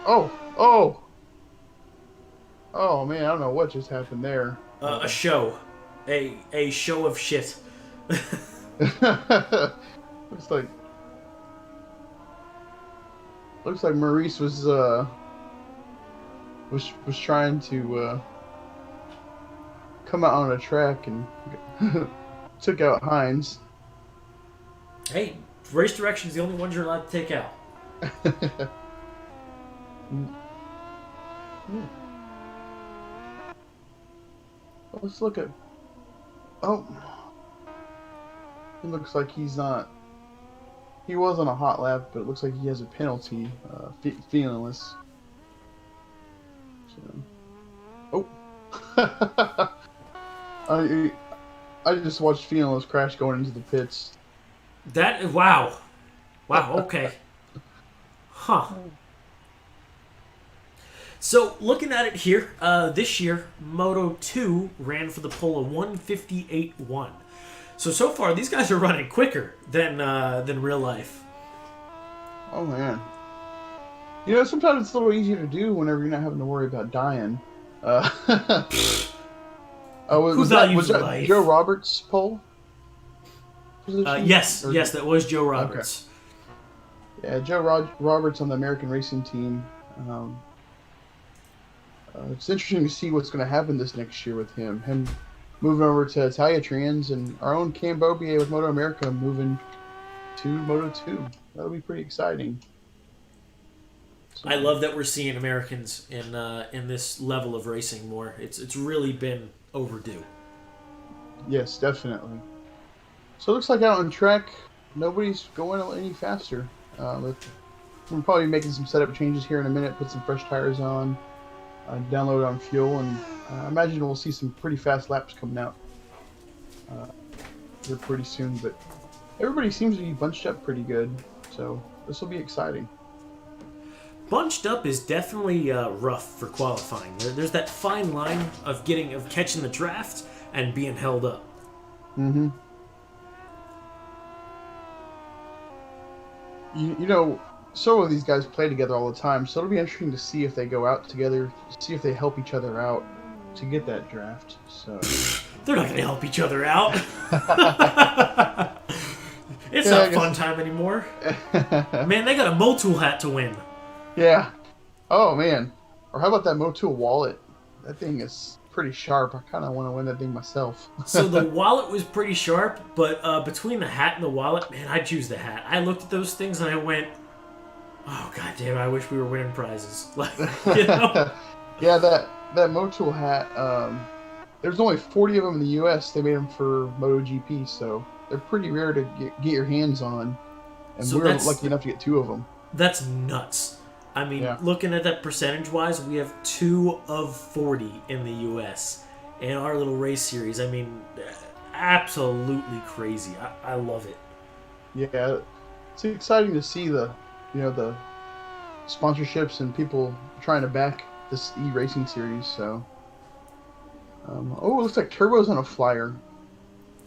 Oh, man, I don't know what just happened there. A show. A show of shit. Looks like Maurice was trying to come out on a track and took out Hines. Hey, race direction's the only ones you're allowed to take out. Let's look at... Oh. It looks like he's not... He was on a hot lap, but it looks like he has a penalty. Feelingless. So. Oh. I just watched Feelingless crash going into the pits. Wow, okay. Huh. So, looking at it here, this year, Moto 2 ran for the pole of 1:58.1. So far, these guys are running quicker than real life. Oh, man. You know, sometimes it's a little easier to do whenever you're not having to worry about dying. Was that Joe Roberts' pole? Yes, that was Joe Roberts. Okay. Yeah, Joe Roberts on the American racing team. It's interesting to see what's going to happen this next year with him. Him moving over to Italiatrans and our own Cam Beaubier with Moto America moving to Moto 2. That'll be pretty exciting. So, I love that we're seeing Americans in this level of racing more. It's really been overdue. Yes, definitely. So it looks like out on track, nobody's going any faster. We're probably making some setup changes here in a minute, put some fresh tires on, download on fuel, and I imagine we'll see some pretty fast laps coming out here pretty soon. But everybody seems to be bunched up pretty good, so this will be exciting. Bunched up is definitely rough for qualifying. There's that fine line of catching the draft and being held up. Mm-hmm. You know, some of these guys play together all the time, so it'll be interesting to see if they go out together, see if they help each other out to get that draft. So they're not going to help each other out. It's not fun time anymore. Man, they got a Motul hat to win. Yeah. Oh, man. Or how about that Motul wallet? That thing is pretty sharp. I kind of want to win that thing myself. So the wallet was pretty sharp, but between the hat and the wallet, man, I'd choose the hat. I looked at those things and I went, oh, goddamn, I wish we were winning prizes. Like, you know? Yeah, that Motul hat, there's only 40 of them in the U.S. They made them for MotoGP, so they're pretty rare to get your hands on. And so we're lucky enough to get 2 of them. That's nuts. I mean, looking at that percentage-wise, we have 2 of 40 in the U.S. in our little race series. I mean, absolutely crazy. I love it. Yeah, it's exciting to see the sponsorships and people trying to back this e-racing series. So, oh, it looks like Turbo's on a flyer.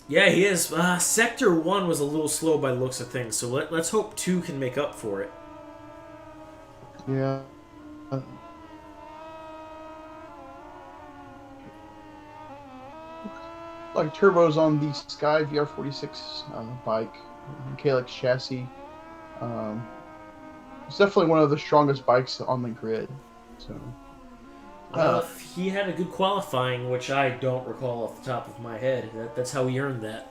Yeah, he is. Sector 1 was a little slow by the looks of things, so let's hope 2 can make up for it. Yeah. Like Turbo's on the Sky VR46 bike, Calyx chassis. It's definitely one of the strongest bikes on the grid. So, He had a good qualifying, which I don't recall off the top of my head. That's how he earned that.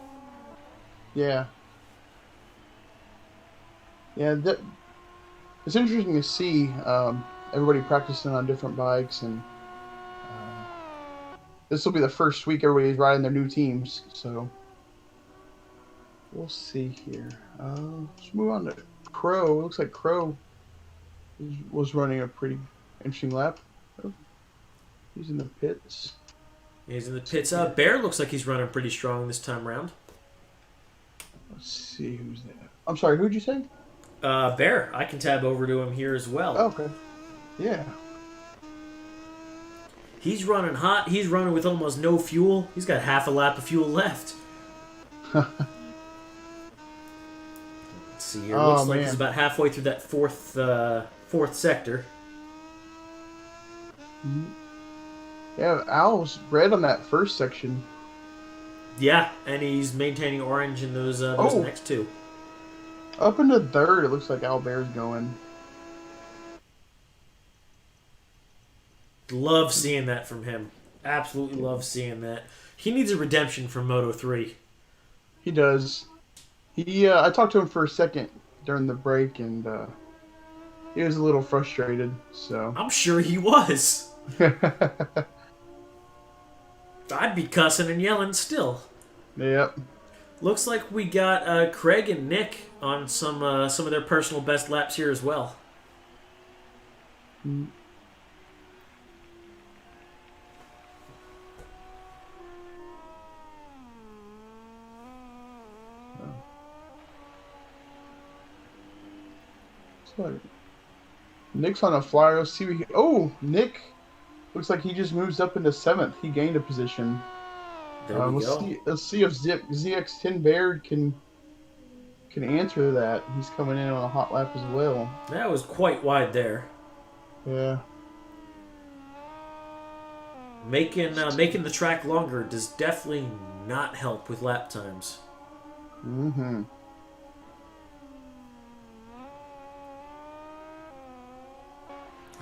yeah, yeah. It's interesting to see everybody practicing on different bikes, and this will be the first week everybody's riding their new teams. So we'll see here. Let's move on to Crow. It looks like Crow was running a pretty interesting lap. Oh, he's in the pits. He's in the pits. Bear looks like he's running pretty strong this time around. Let's see who's there. I'm sorry, who'd you say? Bear. I can tab over to him here as well. Oh, okay. Yeah. He's running hot. He's running with almost no fuel. He's got half a lap of fuel left. Let's see here. Looks like he's about halfway through that fourth sector. Yeah, Al's red on that first section. Yeah, and he's maintaining orange in those next two. Up into third, it looks like Al Bear's going. Love seeing that from him. Absolutely love seeing that. He needs a redemption from Moto3. He does. I talked to him for a second during the break, and he was a little frustrated. So I'm sure he was. I'd be cussing and yelling still. Yep. Looks like we got Craig and Nick on some of their personal best laps here as well. Mm. Nick's on a flyer. Let's see. Nick looks like he just moves up into 7th. He gained a position. There we go. Let's see if ZX10 Baird can answer that. He's coming in on a hot lap as well. That was quite wide there. Yeah. Making the track longer does definitely not help with lap times. Mm-hmm.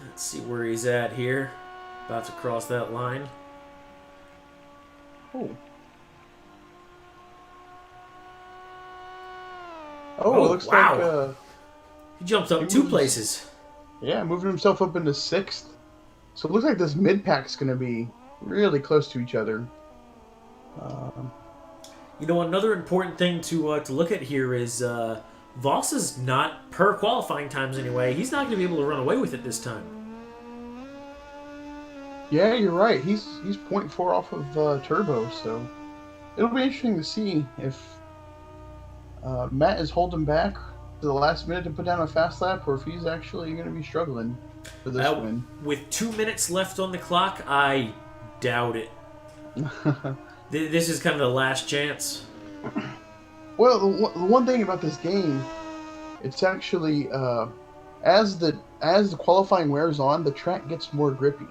Let's see where he's at here. About to cross that line. Oh. Oh, it looks wow. like He jumped up 2 places. Yeah, moving himself up into 6th. So it looks like this mid-pack's going to be really close to each other. Another important thing to look at here is Voss is not, per qualifying times anyway, he's not going to be able to run away with it this time. Yeah, you're right. He's 0.4 off of Turbo, so it'll be interesting to see if Matt is holding back to the last minute to put down a fast lap, or if he's actually going to be struggling for this win. With 2 minutes left on the clock, I doubt it. This is kind of the last chance. Well, the one thing about this game, it's actually as the qualifying wears on, the track gets more grippy.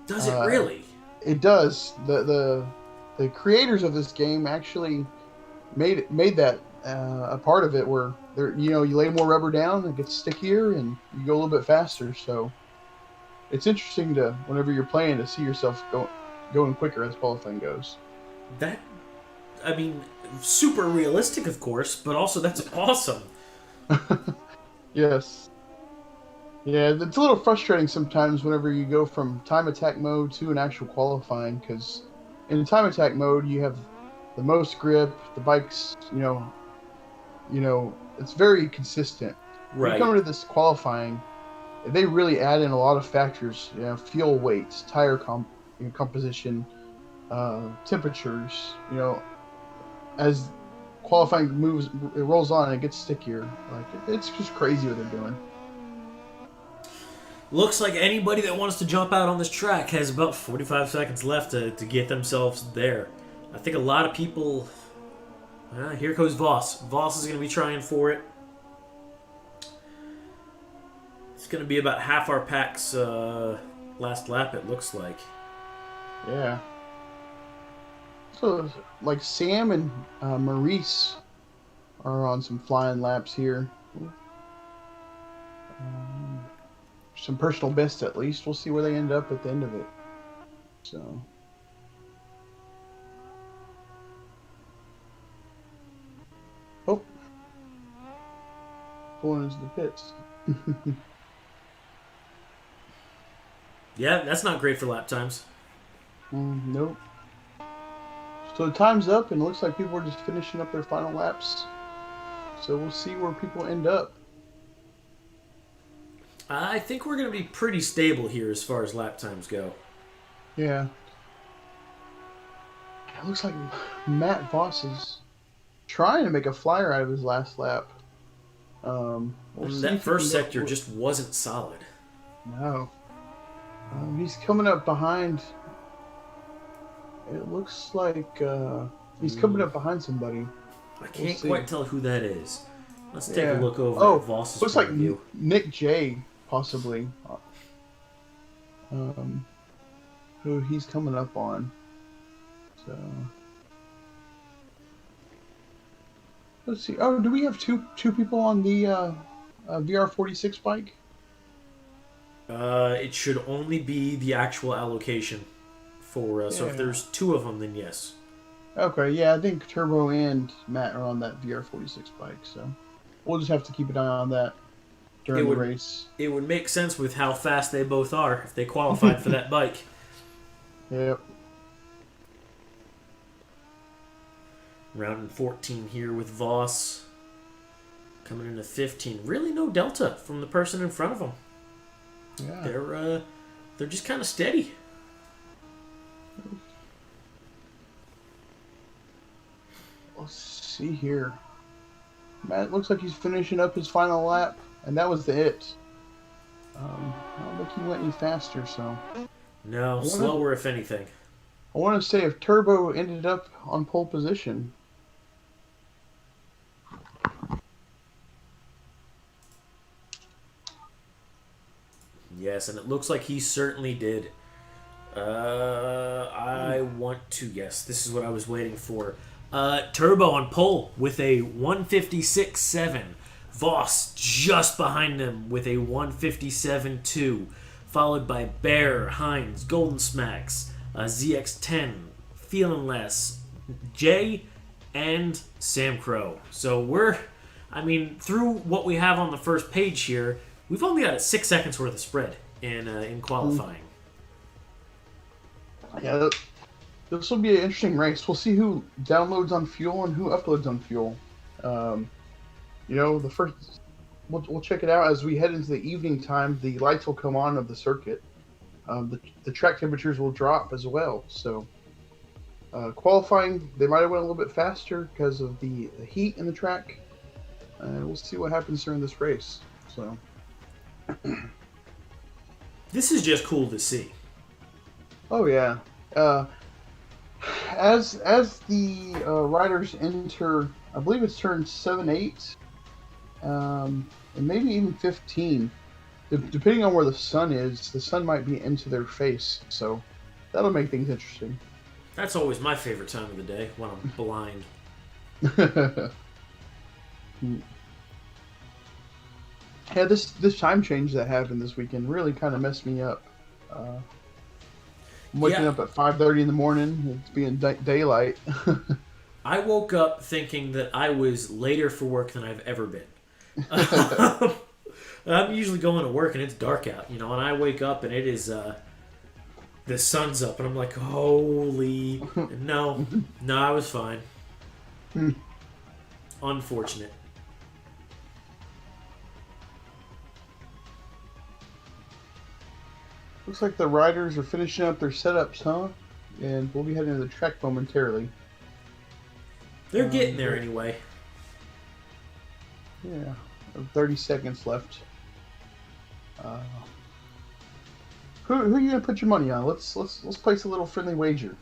Does it really? It does. The creators of this game actually made that a part of it, where you lay more rubber down, it gets stickier, and you go a little bit faster. So it's interesting to, whenever you're playing, to see yourself going quicker as qualifying goes. Super realistic, of course, but also that's awesome. Yes. Yeah, it's a little frustrating sometimes whenever you go from time attack mode to an actual qualifying, because in time attack mode you have the most grip, the bike's, it's very consistent. Right. When you come to this qualifying, they really add in a lot of factors, fuel weights, tire composition, temperatures, as qualifying it rolls on and it gets stickier. Like, it's just crazy what they're doing. Looks like anybody that wants to jump out on this track has about 45 seconds left to get themselves there. I think a lot of people... here goes Voss. Voss is going to be trying for it. It's going to be about half our pack's last lap, it looks like. Yeah. So, like, Sam and Maurice are on some flying laps here. Some personal bests, at least. We'll see where they end up at the end of it. So... Oh. Pulling into the pits. Yeah, that's not great for lap times. Nope. So the time's up, and it looks like people are just finishing up their final laps. So we'll see where people end up. I think we're going to be pretty stable here as far as lap times go. Yeah. It looks like Matt Voss is trying to make a flyer out of his last lap. That first sector just wasn't solid. No. He's coming up behind. It looks like he's coming up behind somebody. I can't quite tell who that is. Let's take a look over at Voss's looks point like of view. Nick J, possibly. Who he's coming up on. So let's see. Oh, do we have two people on the VR46 bike? It should only be the actual allocation for. So if there's two of them, then yes. Okay, yeah, I think Turbo and Matt are on that VR46 bike, so we'll just have to keep an eye on that during the race. It would make sense with how fast they both are if they qualified for that bike. Yep. Round 14 here with Voss. Coming into 15. Really no delta from the person in front of them. Yeah. They're just kind of steady. Let's see here. Matt looks like he's finishing up his final lap, and that was the it. I don't think he went any faster, so... No, slower if anything. I want to say if Turbo ended up on pole position. Yes, and it looks like he certainly did. Yes, this is what I was waiting for. Turbo on pole with a 156.7. Voss just behind him with a 157.2. Followed by Bear, Hines, Golden Smacks, ZX10, Feeling Less, Jay, and Sam Crow. So through what we have on the first page here, we've only got 6 seconds worth of spread in qualifying. Yeah, this will be an interesting race. We'll see who downloads on fuel and who uploads on fuel. The first, we'll check it out as we head into the evening time. The lights will come on of the circuit. The track temperatures will drop as well. So qualifying, they might have went a little bit faster because of the heat in the track. We'll see what happens during this race. So this is just cool to see. Oh yeah. As the riders enter, I believe it's turn 7, 8, and maybe even 15. Depending on where the sun is, the sun might be into their face, so that'll make things interesting. That's always my favorite time of the day, when I'm blind. Yeah, this time change that happened this weekend really kind of messed me up. I'm waking up at 5:30 in the morning. It's being daylight. I woke up thinking that I was later for work than I've ever been. I'm usually going to work and it's dark out, and I wake up and it is the sun's up, and I'm like, holy... No, I was fine. Unfortunate. Looks like the riders are finishing up their setups, huh? And we'll be heading to the track momentarily. They're getting there anyway. Yeah, 30 seconds left. Who are you gonna put your money on? Let's place a little friendly wager.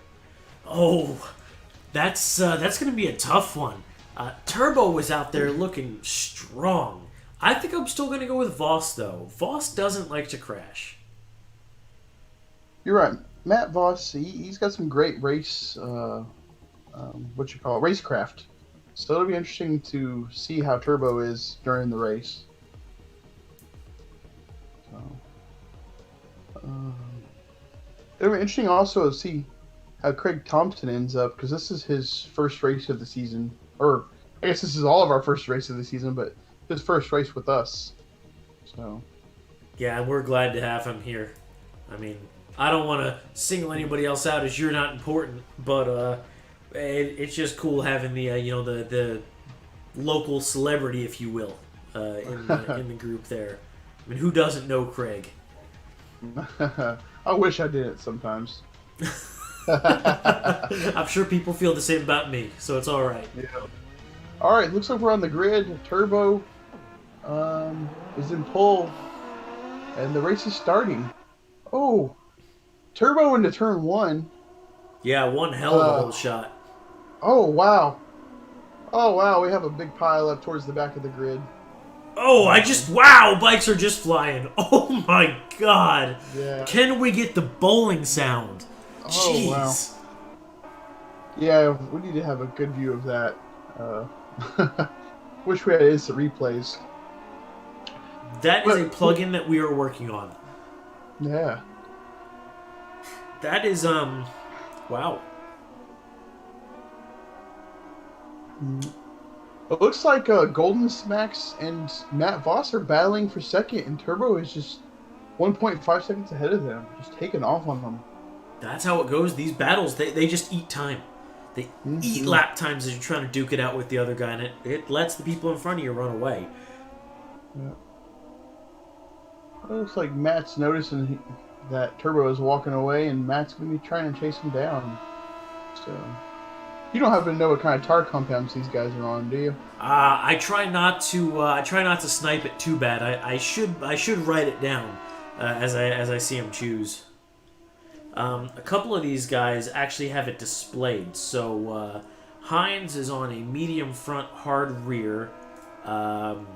Oh, that's gonna be a tough one. Turbo was out there looking strong. I think I'm still gonna go with Voss though. Voss doesn't like to crash. You're right, Matt Voss. He's got some great race, what you call it, racecraft. So it'll be interesting to see how Turbo is during the race. So, um, it'll be interesting also to see how Craig Thompson ends up, because this is his first race of the season, or I guess this is all of our first race of the season, but his first race with us. So Yeah, we're glad to have him here. I mean, I don't want to single anybody else out as you're not important, but it's just cool having the the local celebrity, if you will, in the group there. I mean, who doesn't know Craig? I wish I did it sometimes. I'm sure people feel the same about me, so it's all right. Yeah. All right, looks like we're on the grid. Turbo is in pole, and the race is starting. Oh, Turbo into turn one. Yeah, one hell of a whole shot. Oh wow! Oh wow! We have a big pile up towards the back of the grid. Oh, wow! Bikes are just flying. Oh my god! Yeah. Can we get the bowling sound? Oh Jeez. wow! Yeah, we need to have a good view of that. Wish we had instant replays. That is a plugin that we are working on. Yeah. That is wow. It looks like Golden Smacks and Matt Voss are battling for second, and Turbo is just 1.5 seconds ahead of them, just taking off on them. That's how it goes. These battles, they just eat time. They eat lap times as you're trying to duke it out with the other guy, and it lets the people in front of you run away. Yeah. It looks like Matt's noticing that Turbo is walking away, and Matt's going to be trying to chase him down. So, you don't happen to know what kind of tar compounds these guys are on, do you? I try not to snipe it too bad. I should write it down as I see them choose. A couple of these guys actually have it displayed. So Hines is on a medium front, hard rear. And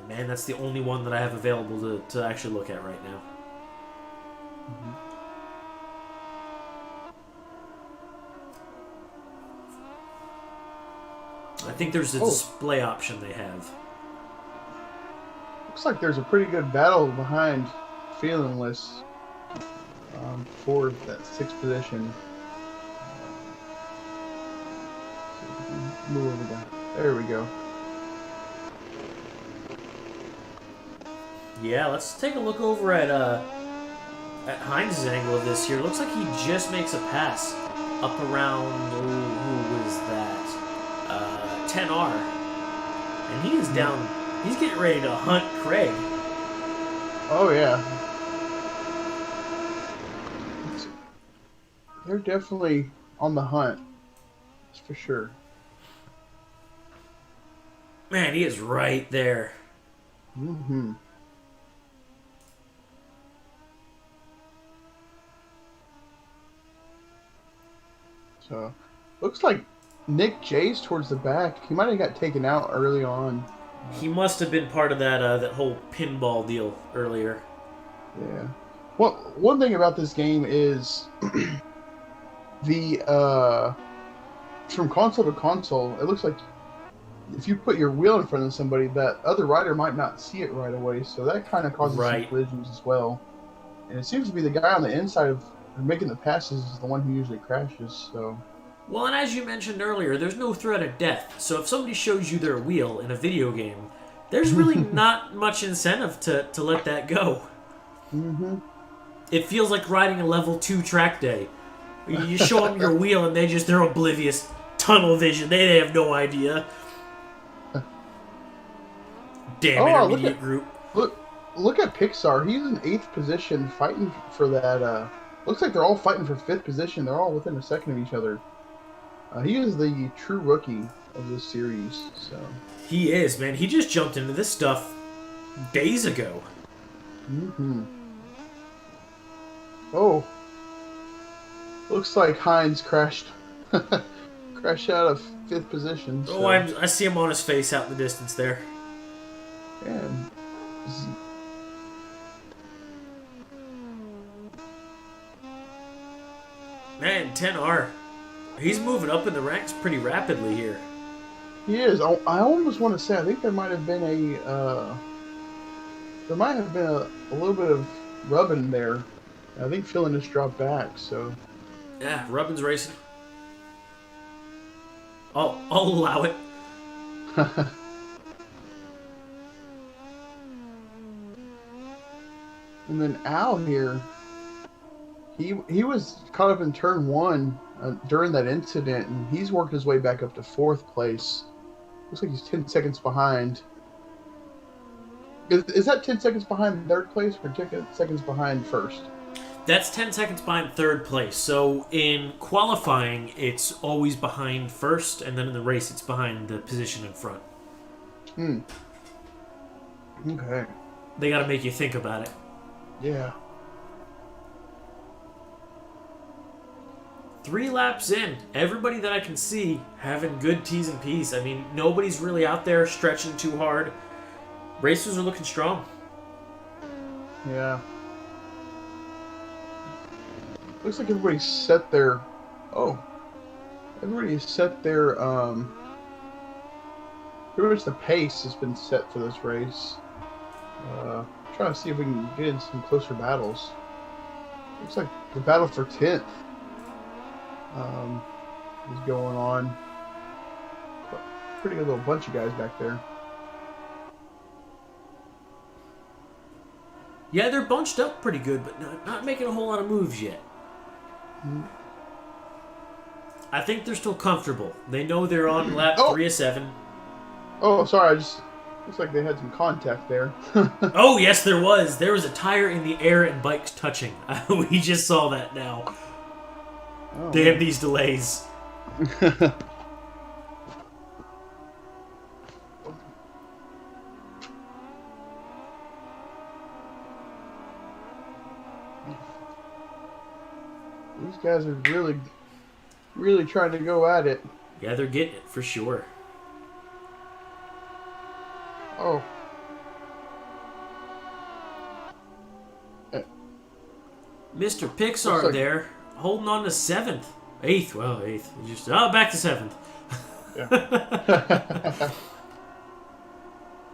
man, that's the only one that I have available to actually look at right now. I think there's a display option they have. Looks like there's a pretty good battle behind Feelingless for that sixth position. Move over that. There we go. Yeah, let's take a look over at Hines' angle of this here. Looks like he just makes a pass up around who was that? 10R, and he is down. He's getting ready to hunt Craig. Oh yeah, they're definitely on the hunt. That's for sure. Man, he is right there. Mm-hmm. So, looks like Nick J's towards the back. He might have got taken out early on. He must have been part of that whole pinball deal earlier. Yeah. Well, one thing about this game is the from console to console, it looks like if you put your wheel in front of somebody, that other rider might not see it right away. So that kind of causes some collisions as well. And it seems to be the guy on the inside of making the passes is the one who usually crashes. So. Well, and as you mentioned earlier, there's no threat of death. So if somebody shows you their wheel in a video game, there's really not much incentive to let that go. Mm-hmm. It feels like riding a level 2 track day. You show them your wheel and they're oblivious. Tunnel vision. They have no idea. Damn intermediate group. Look at Pixar. He's in 8th position fighting for that. Looks like they're all fighting for 5th position. They're all within a second of each other. He is the true rookie of this series. So he is, man. He just jumped into this stuff days ago. Mm-hmm. Oh, looks like Hines crashed. Crashed out of fifth position. Oh, So, I see him on his face out in the distance there. and Man, 10R. He's moving up in the ranks pretty rapidly here. he is. I almost want to say I think there might have been a little bit of rubbing there. I think Philin just dropped back. So Yeah, Rubbin's racing. I'll allow it. And then Al here, he was caught up in turn one during that incident, and he's worked his way back up to fourth place. Looks like he's 10 seconds behind. Is that 10 seconds behind third place or 10 seconds behind first? That's 10 seconds behind third place. So in qualifying, it's always behind first, and then in the race, it's behind the position in front. Okay. They got to make you think about it. Yeah. 3 laps in, everybody that I can see having good T's and P's. I mean, nobody's really out there stretching too hard. Racers are looking strong. Yeah. Looks like everybody's set their. Oh. Everybody's set their. Pretty much the pace has been set for this race. Trying to see if we can get in some closer battles. Looks like the battle for 10th is going on. Pretty good little bunch of guys back there. Yeah, they're bunched up pretty good, but not making a whole lot of moves yet. I think they're still comfortable. They know they're on lap 3 of 7. Oh, sorry. Looks like they had some contact there. Oh, yes, there was. There was a tire in the air and bikes touching. We just saw that now. Oh. Damn these delays. These guys are really, really trying to go at it. Yeah, they're getting it for sure. Oh. Mr. Pixar like, there, holding on to 7th. 8th, well, 8th. Just back to 7th. Yeah.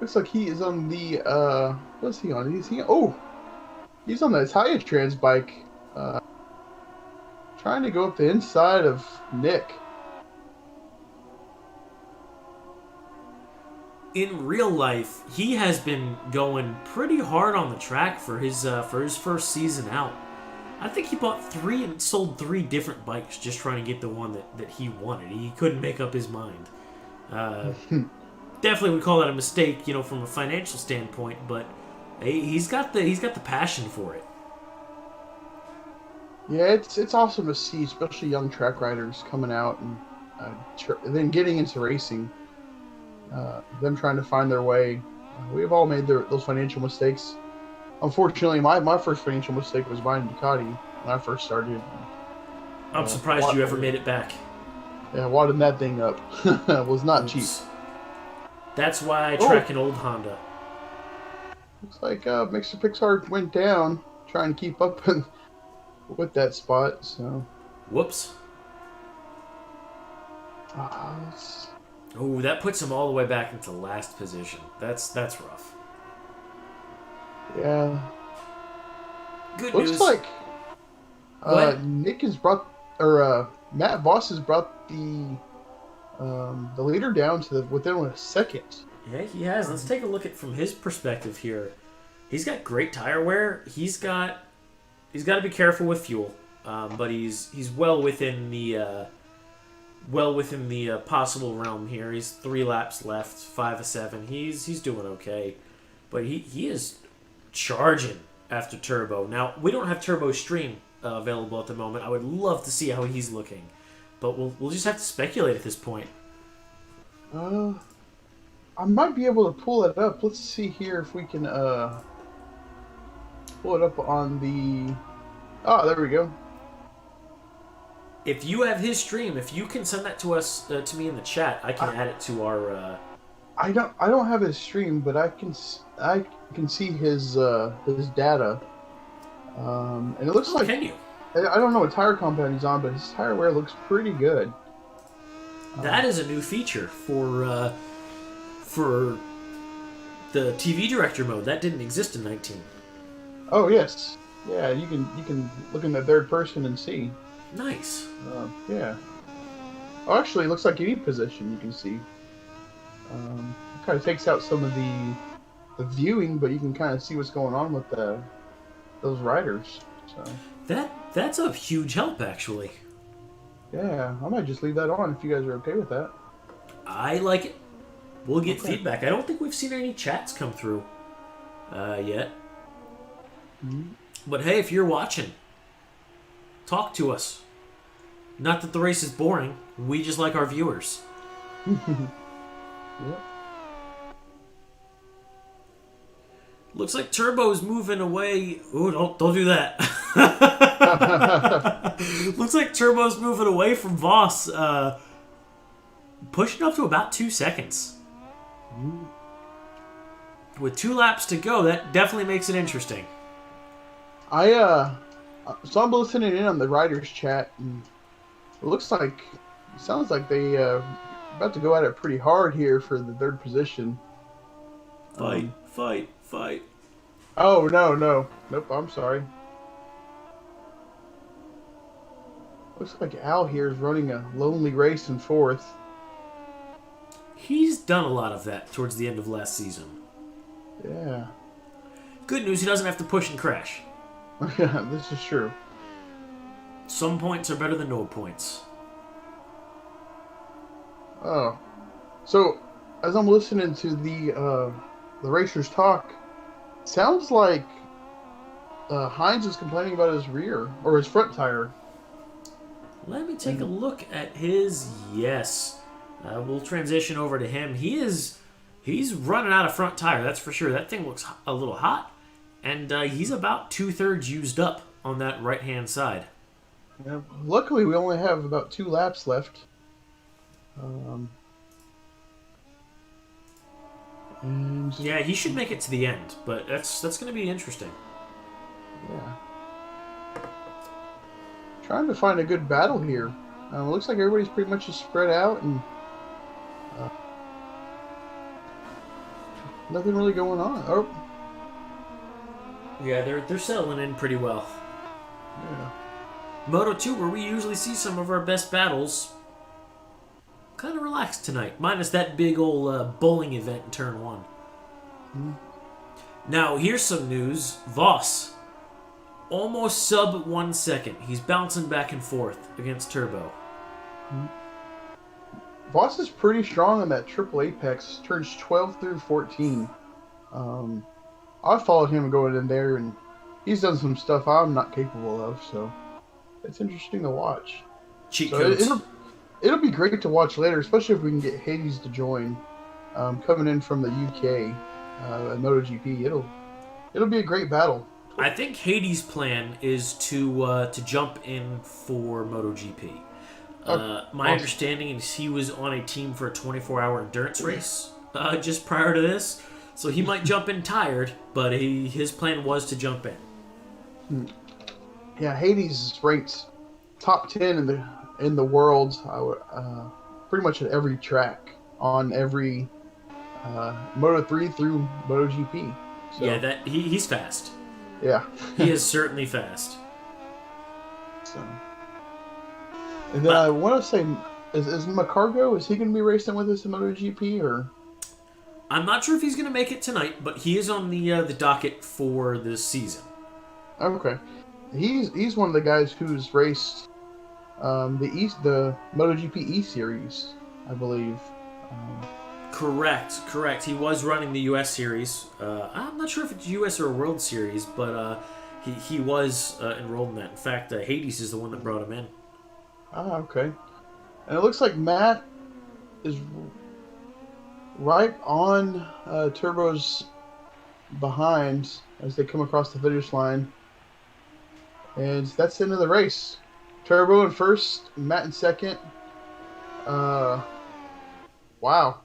Looks like he is on the, what's he on? He's on the Italia Trans bike, trying to go up the inside of Nick. In real life, he has been going pretty hard on the track for his first season out. I think he bought 3 and sold 3 different bikes just trying to get the one that he wanted. He couldn't make up his mind. Definitely would call that a mistake, from a financial standpoint, but he's got the passion for it. Yeah, it's awesome to see, especially young track riders coming out and then getting into racing. Them trying to find their way. We've all made those financial mistakes. Unfortunately, my first financial mistake was buying Ducati when I first started. I'm surprised you ever made it back. Yeah, wadding that thing up was not cheap. That's why I track an old Honda. Looks like Mr. Pixar went down trying to keep up with that spot. So. Whoops. Oh, that puts him all the way back into last position. That's rough. Yeah. Good Looks news. like Nick has brought, or Matt Voss has brought the leader down to within a second. Yeah, he has. Let's take a look at from his perspective here. He's got great tire wear. He's got to be careful with fuel, but he's well within the possible realm here. He's 3 laps left, 5 of 7. He's doing okay, but he is charging after turbo. Now we don't have turbo stream available at the moment. I would love to see how he's looking, but we'll just have to speculate at this point. I might be able to pull it up. Let's see here if we can pull it up on the Oh, there we go. If you have his stream, if you can send that to us, to me in the chat, I can add it to our. I don't have his stream, but I can see his data. And it looks like Can you? I don't know what tire compound he's on, but his tire wear looks pretty good. That is a new feature for the TV director mode. That didn't exist in 19. Oh yes, yeah. You can look in the third person and see. Nice. Yeah. Oh, actually, it looks like any position you can see. It kind of takes out some of the viewing, but you can kind of see what's going on with those riders. So That's a huge help, actually. yeah, I might just leave that on if you guys are okay with that. I like it. We'll get feedback. I don't think we've seen any chats come through yet. Mm-hmm. But hey, if you're watching, talk to us. Not that the race is boring. We just like our viewers. Yep. Looks like Turbo's moving away. Ooh, don't do that. Looks like Turbo's moving away from Voss. Pushing up to about 2 seconds. With 2 laps to go, that definitely makes it interesting. So I'm listening in on the riders chat, and it sounds like they about to go at it pretty hard here for the third position. Fight. Oh nope. I'm sorry. Looks like Al here is running a lonely race in fourth. He's done a lot of that towards the end of last season. Yeah. Good news, he doesn't have to push and crash. Yeah, this is true. Some points are better than no points. Oh, so as I'm listening to the racers talk, sounds like Hines is complaining about his rear or his front tire. Let me take a look at his. Yes, we'll transition over to him. He's running out of front tire. That's for sure. That thing looks a little hot, and he's about 2/3 used up on that right hand side. Yeah, luckily, we only have about 2 laps left. And Yeah, he should make it to the end, but that's going to be interesting. yeah, trying to find a good battle here. Looks like everybody's pretty much just spread out, and nothing really going on. Oh, Yeah, they're settling in pretty well. yeah. Moto 2, where we usually see some of our best battles, kind of relaxed tonight, minus that big old bowling event in turn 1. Mm-hmm. Now, here's some news. Voss, almost sub 1 second. He's bouncing back and forth against Turbo. Voss is pretty strong in that triple apex, turns 12 through 14. I followed him going in there, and he's done some stuff I'm not capable of, so it's interesting to watch. Cheat So codes. it'll be great to watch later, especially if we can get Hades to join, coming in from the UK at MotoGP. It'll be a great battle. I think Hades' plan is to jump in for MotoGP. My understanding is he was on a team for a 24-hour endurance race just prior to this, so he might jump in tired, but his plan was to jump in. Yeah, Hades is ranked top 10 in the world, pretty much at every track on every Moto3 through MotoGP. So, Yeah, he's fast. yeah. He is certainly fast. So, and then I want to say, is McCargo, is he going to be racing with us in MotoGP, or? I'm not sure if he's going to make it tonight, but he is on the docket for this season. Okay, he's one of the guys who's raced the MotoGP E Series, I believe. Correct. He was running the U.S. Series. I'm not sure if it's U.S. or a World Series, but he was enrolled in that. In fact, Hades is the one that brought him in. Ah, okay. And it looks like Matt is right on Turbo's behind as they come across the finish line. And that's the end of the race. Turbo in first, Matt in second. Uh, wow.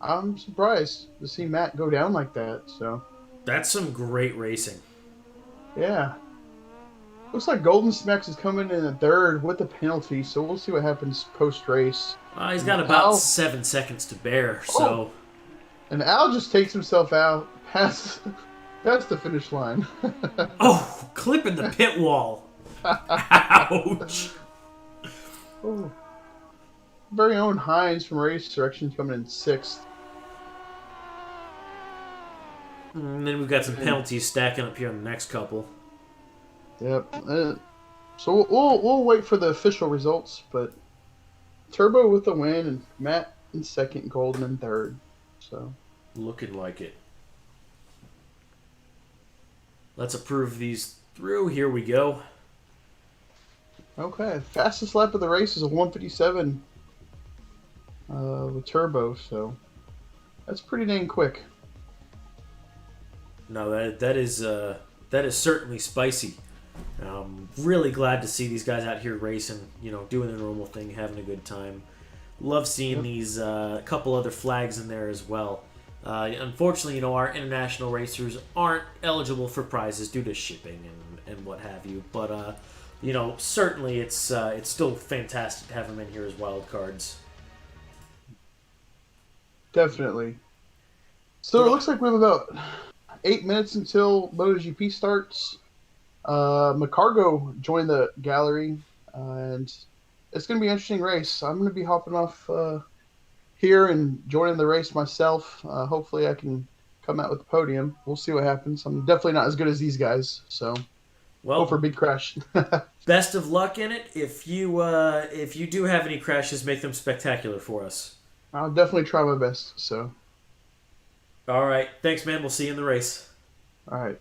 I'm surprised to see Matt go down like that. So, That's some great racing. yeah. Looks like Golden Smacks is coming in third with a penalty, so we'll see what happens post race. He's got about 7 seconds to bear, so. And Al just takes himself out past the finish line. Oh, clipping the pit wall. Ouch. Oh. Very own Hines from Race Directions coming in sixth. And then we've got some penalties stacking up here in the next couple. Yep. So we'll wait for the official results, but Turbo with the win and Matt in second, Golden in third. So looking like it. Let's approve these through. Here we go. Okay, fastest lap of the race is a 1:57 with Turbo, so that's pretty dang quick. No, that is certainly spicy. Really glad to see these guys out here racing, doing their normal thing, having a good time. Love seeing these couple other flags in there as well. Unfortunately, our international racers aren't eligible for prizes due to shipping and what have you. But certainly it's still fantastic to have them in here as wild cards. Definitely. So it looks like we have about 8 minutes until MotoGP starts. McCargo joined the gallery, and it's going to be an interesting race. I'm going to be hopping off here and joining the race myself. Hopefully I can come out with the podium. We'll see what happens. I'm definitely not as good as these guys, so go for a big crash. Best of luck in it. If you do have any crashes, make them spectacular for us. I'll definitely try my best. So, all right. Thanks, man. We'll see you in the race. All right.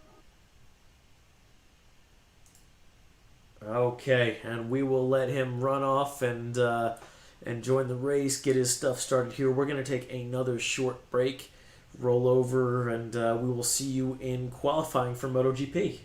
Okay, and we will let him run off and join the race, get his stuff started here. We're going to take another short break, roll over, and we will see you in qualifying for MotoGP.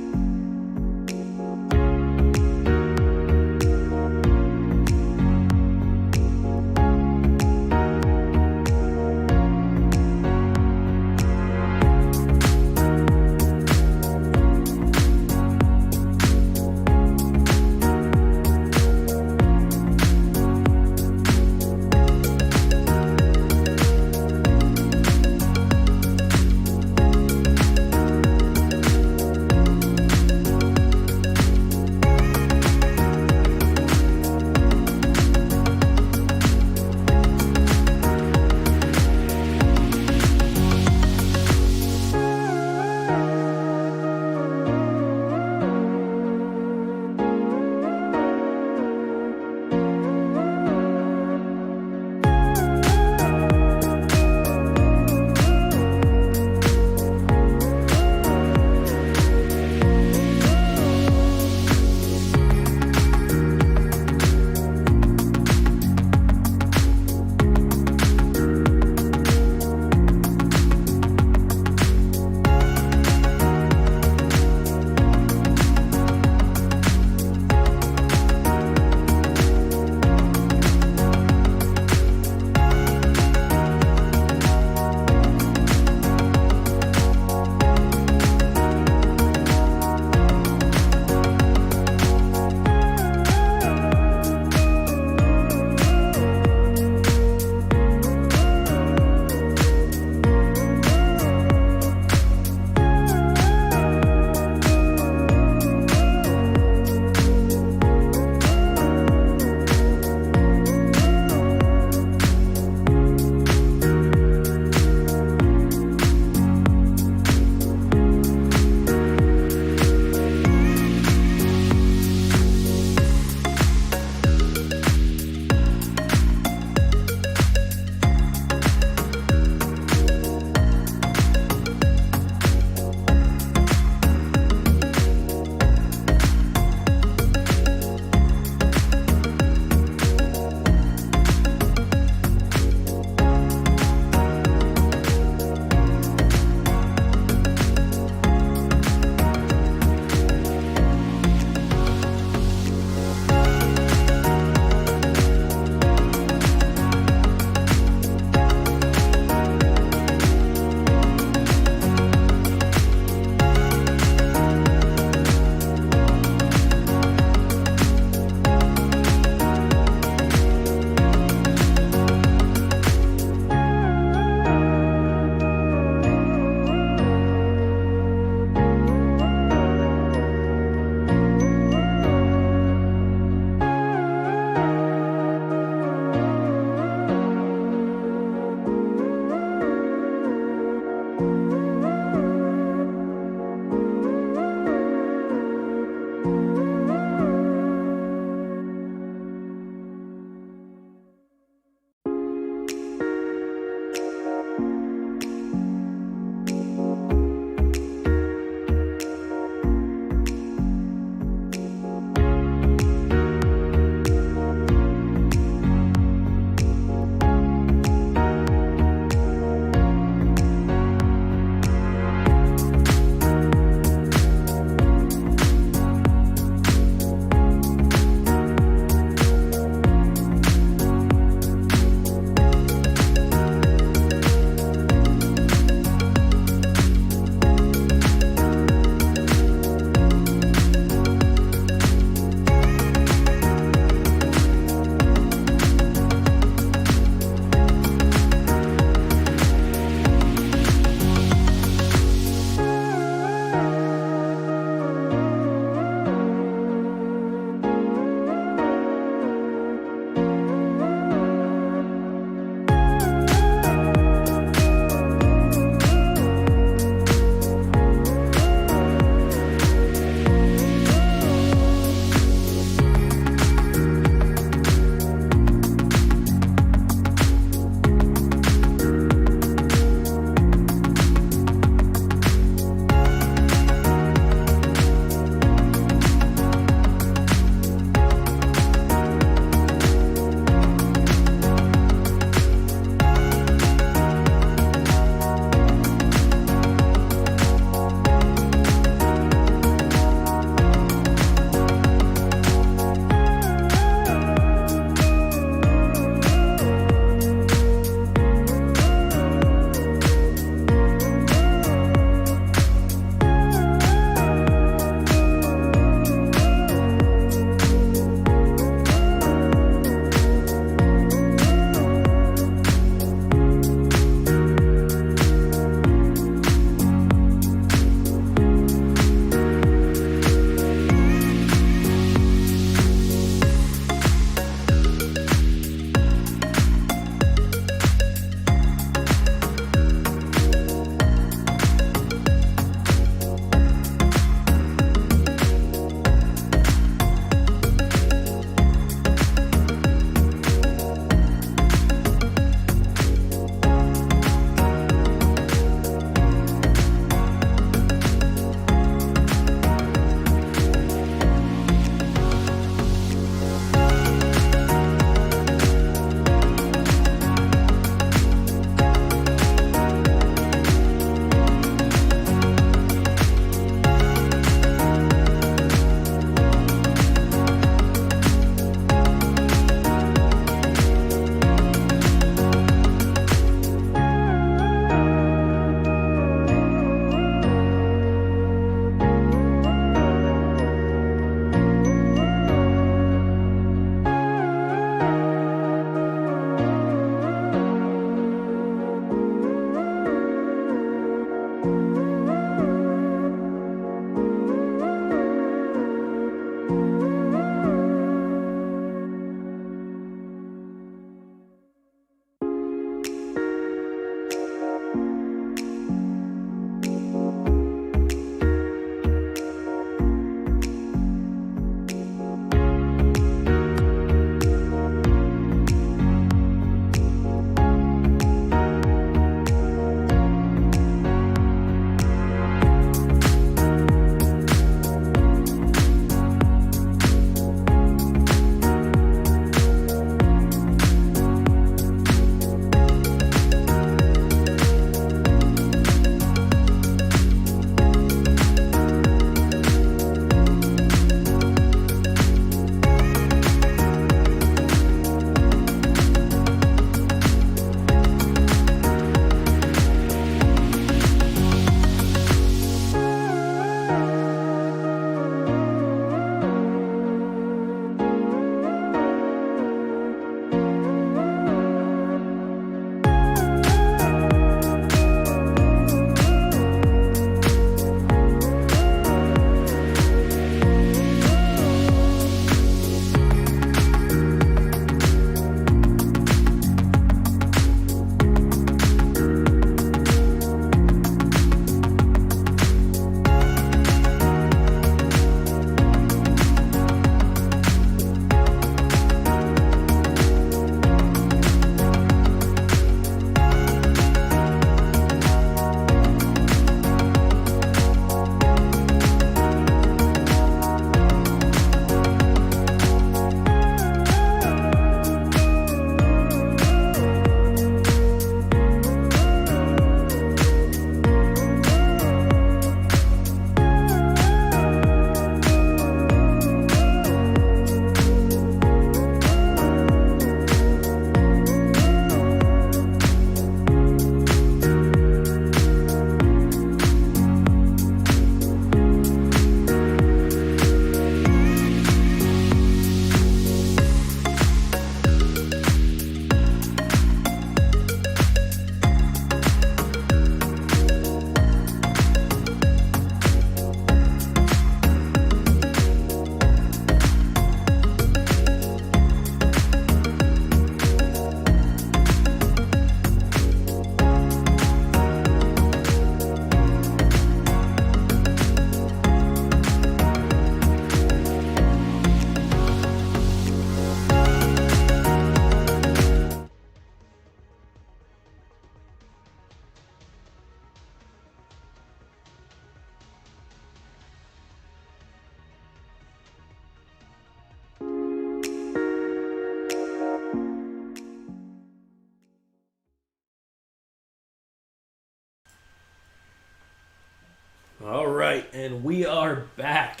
All right, and we are back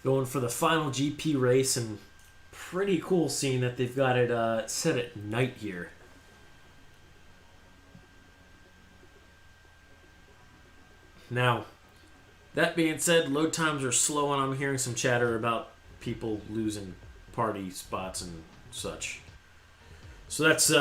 going for the final GP race, and pretty cool seeing that they've got it set at night here. Now, that being said, load times are slow, and I'm hearing some chatter about people losing party spots and such. So that's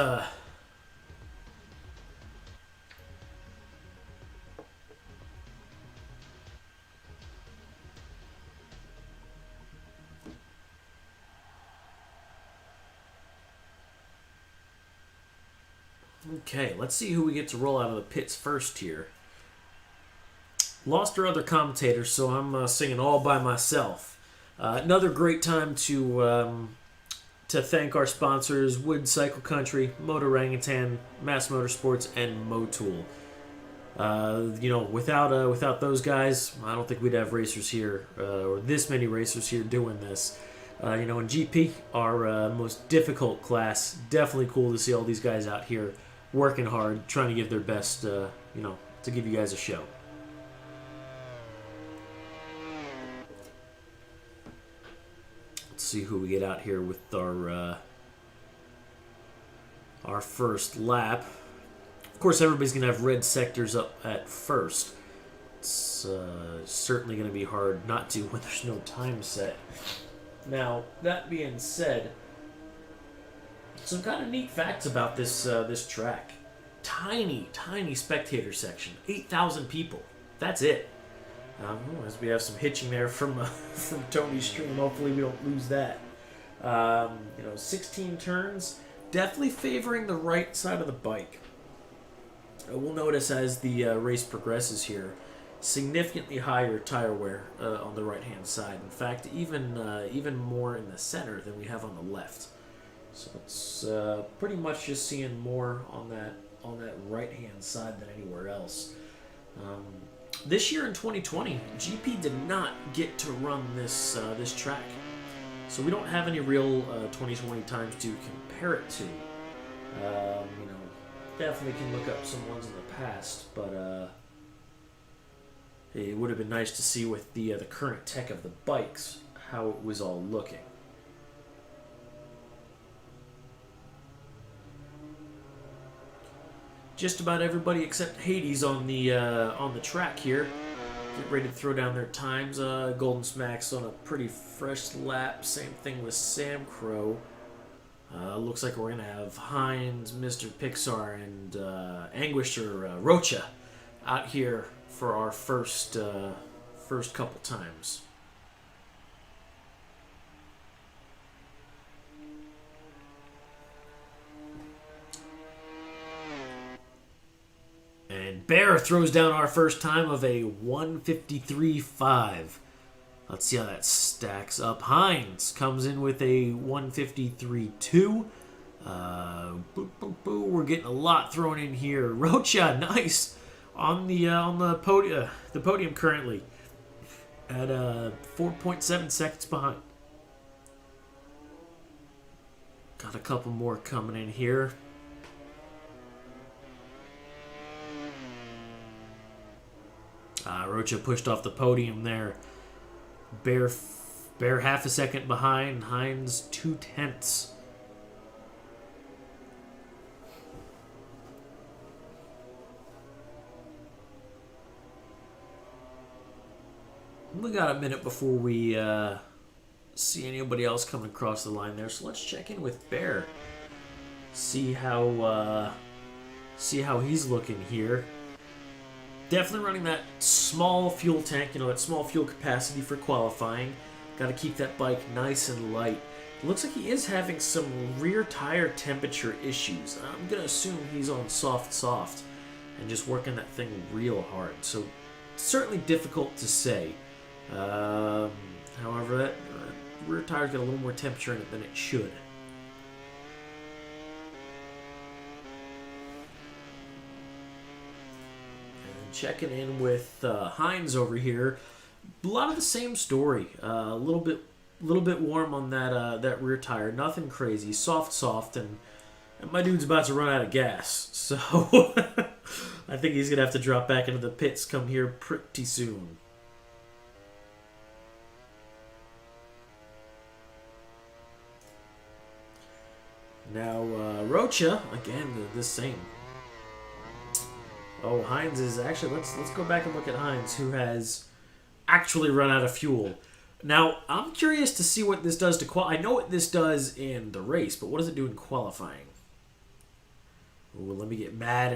okay. Let's see who we get to roll out of the pits first here. Lost our other commentators, so I'm singing all by myself. Another great time to thank our sponsors: Wood Cycle Country, Moto Orangutan, Mass Motorsports, and Motool. Without those guys, I don't think we'd have racers here, or this many racers here doing this. In GP, our most difficult class, definitely cool to see all these guys out here working hard, trying to give their best, to give you guys a show. Let's see who we get out here with our first lap. Of course, everybody's going to have red sectors up at first. It's certainly going to be hard not to when there's no time set. Now, that being said, some kind of neat facts about this track. Tiny spectator section. 8,000 people. That's it. As we have some hitching there from Tony's stream. Hopefully we don't lose that. 16 turns. Definitely favoring the right side of the bike. We'll notice as the race progresses here, significantly higher tire wear on the right-hand side. In fact, even more in the center than we have on the left. So it's pretty much just seeing more on that right-hand side than anywhere else. This year in 2020, GP did not get to run this track, so we don't have any real 2020 times to compare it to. Definitely can look up some ones in the past, but it would have been nice to see with the current tech of the bikes how it was all looking. Just about everybody except Hades on the track here. Get ready to throw down their times. Golden Smacks on a pretty fresh lap. Same thing with Sam Crow. Looks like we're gonna have Hines, Mr. Pixar, and Anguisher Rocha out here for our first couple times. And Bear throws down our first time of a 153.5. Let's see how that stacks up. Hines comes in with a 153.2. We're getting a lot thrown in here. Rocha, nice on the podium currently at 4.7 seconds behind. Got a couple more coming in here. Rocha pushed off the podium there. Bear half a second behind. Hines 0.2. We got a minute before we see anybody else coming across the line there, so let's check in with Bear. See how he's looking here. Definitely running that small fuel tank, that small fuel capacity for qualifying. Got to keep that bike nice and light. It looks like he is having some rear tire temperature issues. I'm going to assume he's on soft and just working that thing real hard. So certainly difficult to say. However, that rear tire's got a little more temperature in it than it should. Checking in with Hines over here. A lot of the same story. A little bit warm on that rear tire. Nothing crazy. Soft, and my dude's about to run out of gas. So I I think he's going to have to drop back into the pits come here pretty soon. Now, Rocha, again, the same. Oh, Hines is actually... Let's go back and look at Hines, who has actually run out of fuel. Now, I'm curious to see what this does to I know what this does in the race, but what does it do in qualifying? Ooh, let me get mad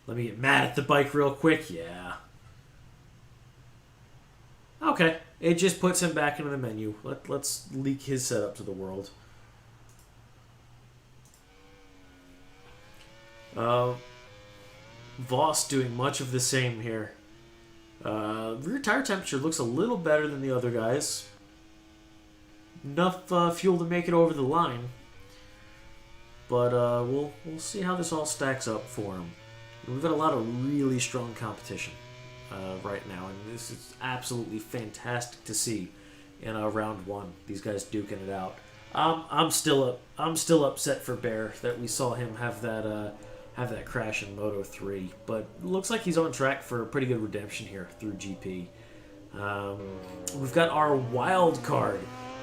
at the bike real quick. Yeah. Okay. It just puts him back into the menu. Let's leak his setup to the world. Voss doing much of the same here. Rear tire temperature looks a little better than the other guys. Enough fuel to make it over the line. But we'll see how this all stacks up for him. We've got a lot of really strong competition right now, and this is absolutely fantastic to see in round one. These guys duking it out. I'm still upset for Bear that we saw him have that crash in Moto 3, but it looks like he's on track for a pretty good redemption here through GP. We've got our wild card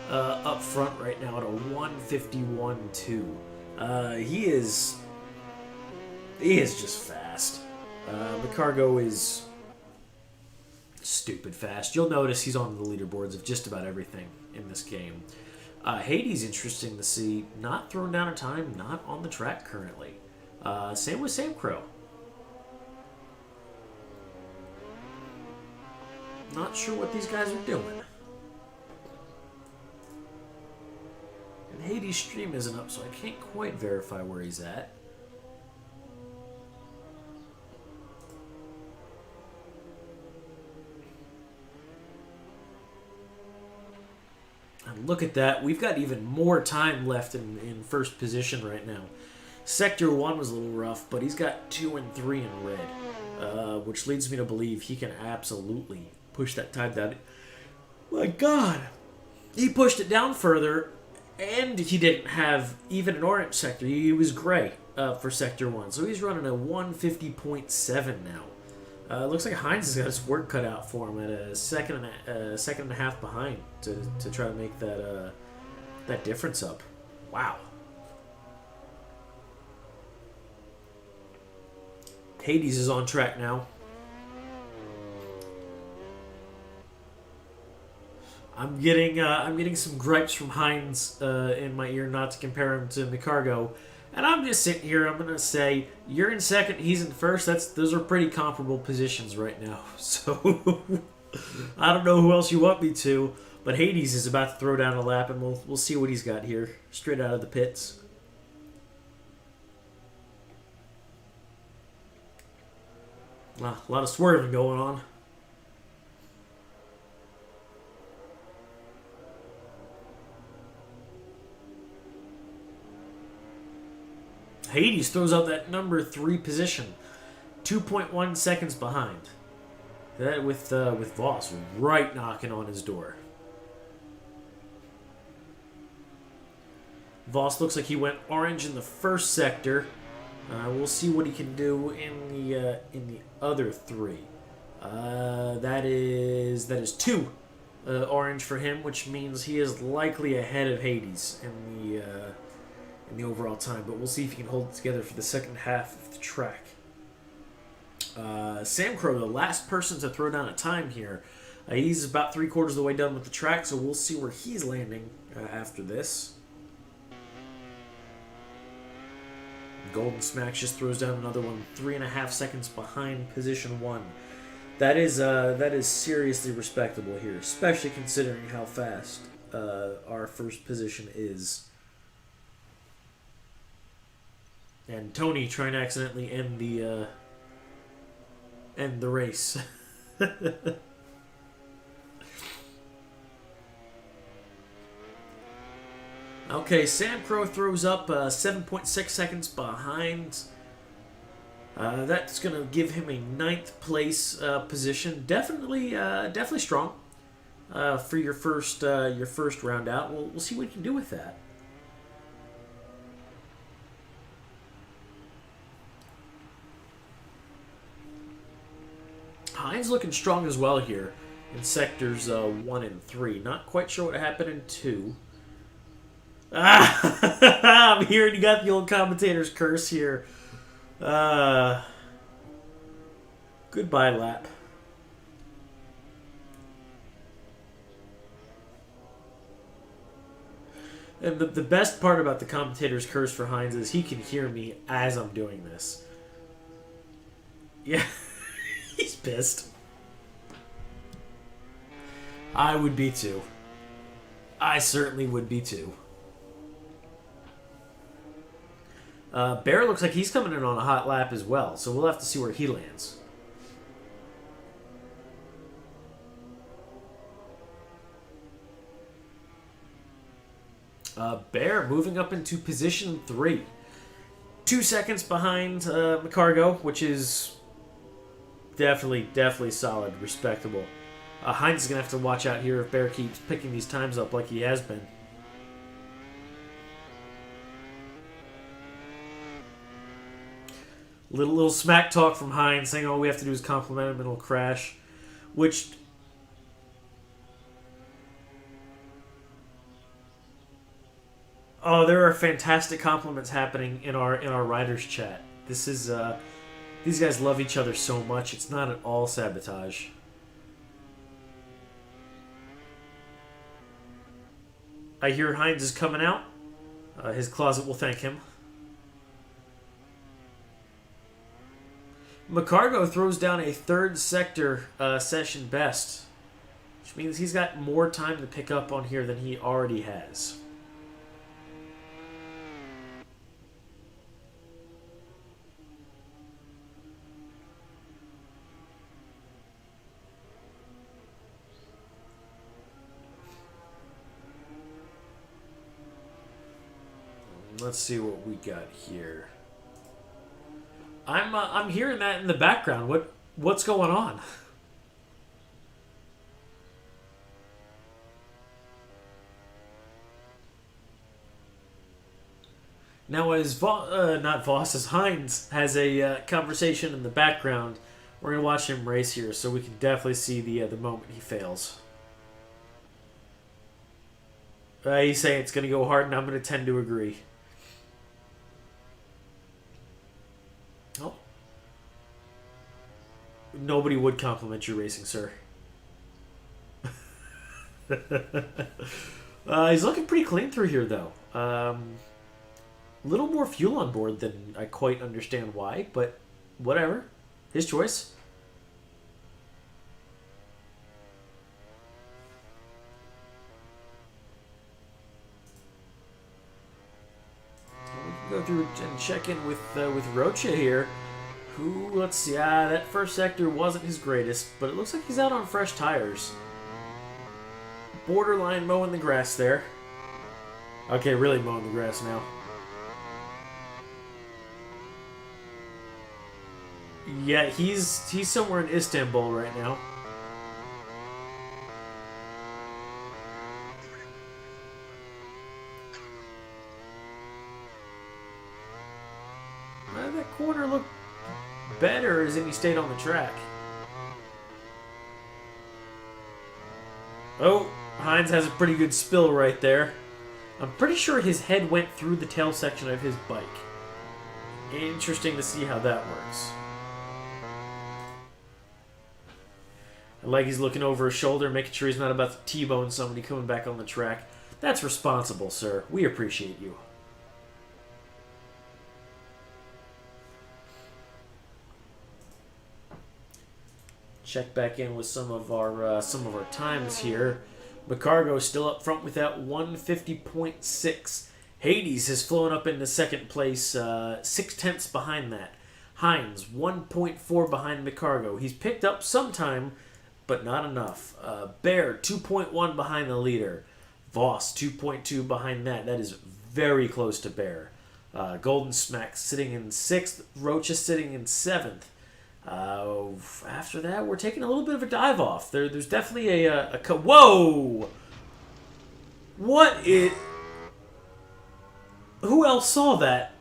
up front right now at a 151.2. He is just fast. The cargo is stupid fast. You'll notice he's on the leaderboards of just about everything in this game. Hades, interesting to see, not thrown down a time, not on the track currently. Same with Sam Crow. Not sure what these guys are doing. And Hades' stream isn't up, so I can't quite verify where he's at. And look at that. We've got even more time left in first position right now. Sector 1 was a little rough, but he's got 2 and 3 in red, which leads me to believe he can absolutely push that time down. My God! He pushed it down further, and he didn't have even an orange sector. He was gray for Sector 1, so he's running a 150.7 now. Looks like Hines has got his work cut out for him at a second and a half behind to try to make that difference up. Wow. Hades is on track now. I'm getting some gripes from Hines in my ear not to compare him to Micargo, and I'm just sitting here. I'm gonna say you're in second, he's in first. Those are pretty comparable positions right now. So I don't know who else you want me to, but Hades is about to throw down a lap, and we'll see what he's got here straight out of the pits. A lot of swerving going on. Hades throws out that number 3 position, 2.1 seconds behind. That with Voss right knocking on his door. Voss looks like he went orange in the first sector. We'll see what he can do in the other 3. That is 2 orange for him, which means he is likely ahead of Hades in the overall time. But we'll see if he can hold it together for the second half of the track. Sam Crow, the last person to throw down a time here. He's about 3/4 of the way done with the track, so we'll see where he's landing after this. Golden Smacks just throws down another one, 3.5 seconds behind position 1. That is seriously respectable here, especially considering how fast our first position is. And Tony trying to accidentally end the race. Okay, Sam Crow throws up 7.6 seconds behind. That's going to give him a 9th place position. Definitely strong for your first round out. We'll see what you can do with that. Hines looking strong as well here in sectors 1 and 3. Not quite sure what happened in 2. Ah, I'm hearing you got the old commentator's curse here. Goodbye, lap. And the best part about the commentator's curse for Hines is he can hear me as I'm doing this. Yeah, he's pissed. I would be too. I certainly would be too. Bear looks like he's coming in on a hot lap as well, so we'll have to see where he lands. Bear moving up into position 3. 2 seconds behind McCargo, which is definitely solid, respectable. Hines is going to have to watch out here if Bear keeps picking these times up like he has been. Little smack talk from Hines saying all we have to do is compliment him and it'll crash. Which... Oh, there are fantastic compliments happening in our riders chat. This is these guys love each other so much. It's not at all sabotage. I hear Hines is coming out. His closet will thank him. McCargo throws down a 3rd sector session best, which means he's got more time to pick up on here than he already has. Let's see what we got here. I'm hearing that in the background. What's going on? Now, as Hines has a conversation in the background, we're gonna watch him race here, so we can definitely see the moment he fails. He's saying it's gonna go hard, and I'm gonna tend to agree. Oh. Nobody would compliment your racing, sir. He's looking pretty clean through here, though. A little more fuel on board than I quite understand why, but whatever. His choice. Go through and check in with Rocha here, who, let's see, that first sector wasn't his greatest, but it looks like he's out on fresh tires. Borderline mowing the grass there. Okay, really mowing the grass now. Yeah, he's somewhere in Istanbul right now. That corner looked better as if he stayed on the track. Oh, Hines has a pretty good spill right there. I'm pretty sure his head went through the tail section of his bike. Interesting to see how that works. I like he's looking over his shoulder, making sure he's not about to T-bone somebody coming back on the track. That's responsible, sir. We appreciate you. Check back in with some of our times here. McCargo still up front with that 150.6. Hades has flown up into second place, 6/10 behind that. Hines 1.4 behind McCargo. He's picked up some time, but not enough. Bear 2.1 behind the leader. Voss 2.2 behind that. That is very close to Bear. Golden Smack sitting in 6th. Rocha sitting in 7th. After that, we're taking a little bit of a dive off. There's definitely a whoa! What is... Who else saw that?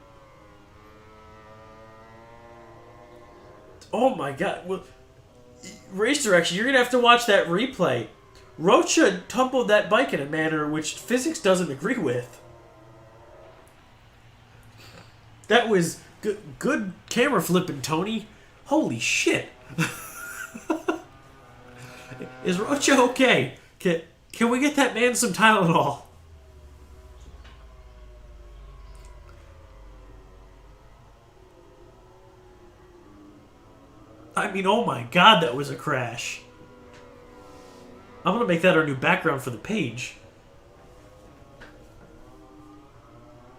Oh my god. Well, Race direction, you're going to have to watch that replay. Rocha tumbled that bike in a manner which physics doesn't agree with. That was good camera flipping, Tony. Holy shit. Is Rocha okay? Can we get that man some Tylenol? I mean, oh my god, that was a crash. I'm going to make that our new background for the page.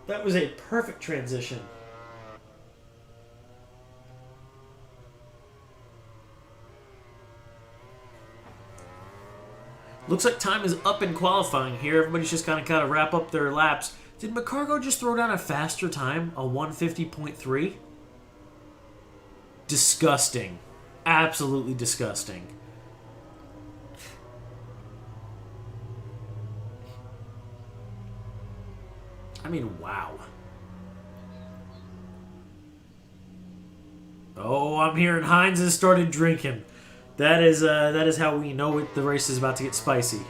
That was a perfect transition. Looks like time is up in qualifying here. Everybody's just kind of wrap up their laps. Did McCargo just throw down a faster time? A 150.3? Disgusting. Absolutely disgusting. I mean, wow. Oh, I'm hearing Hines has started drinking. That is how we know the race is about to get spicy.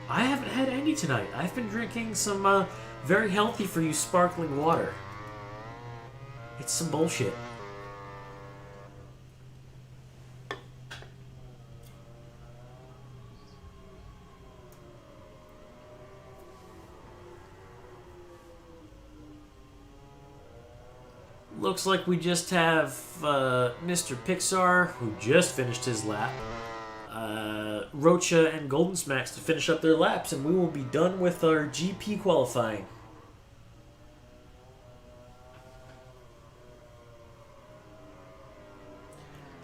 I haven't had any tonight. I've been drinking some very healthy for you sparkling water. It's some bullshit. Looks like we just have Mr. Pixar, who just finished his lap, Rocha and Golden Smacks to finish up their laps, and we will be done with our GP qualifying.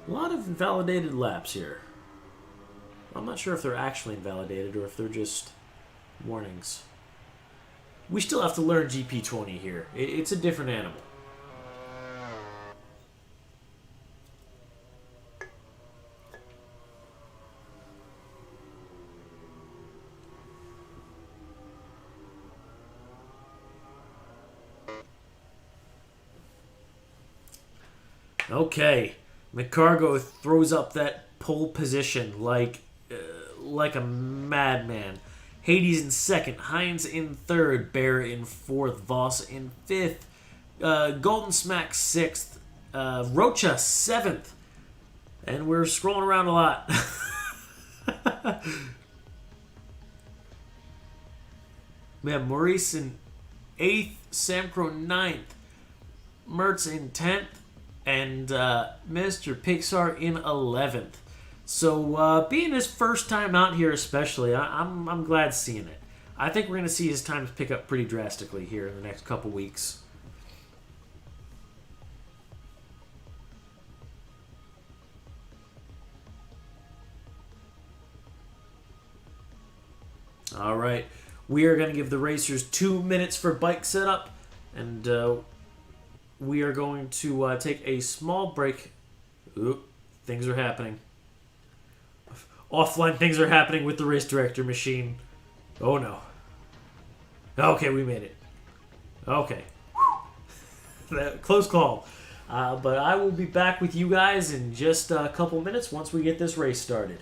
A lot of invalidated laps here. I'm not sure if they're actually invalidated or if they're just warnings. We still have to learn GP20 here. It's a different animal. Okay, McCargo throws up that pole position like a madman. Hades in second, Hines in third, Bear in fourth, Voss in fifth, Golden Smack sixth, Rocha seventh, and we're scrolling around a lot. We have Maurice in eighth, Samcro ninth, Mertz in 10th, and Mr. Pixar in 11th. So being his first time out here especially, I'm glad seeing it. I think we're going to see his times pick up pretty drastically here in the next couple weeks. All right. We are going to give the racers 2 minutes for bike setup, and we are going to take a small break. Ooh, things are happening. Offline things are happening with the race director machine. Oh no. Okay, we made it. Okay. Close call. But I will be back with you guys in just a couple minutes once we get this race started.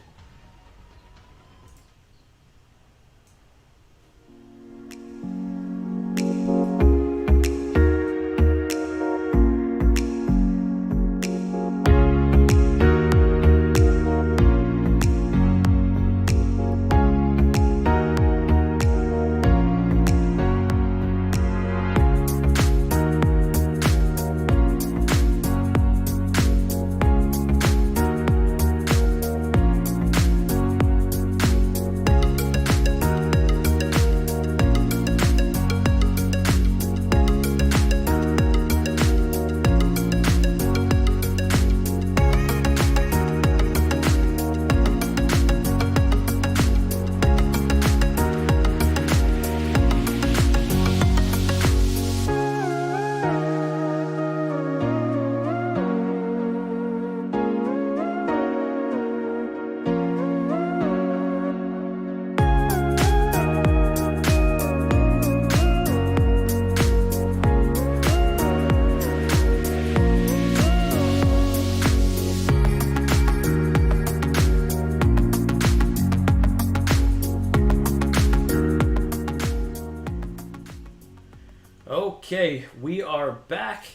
Okay, we are back.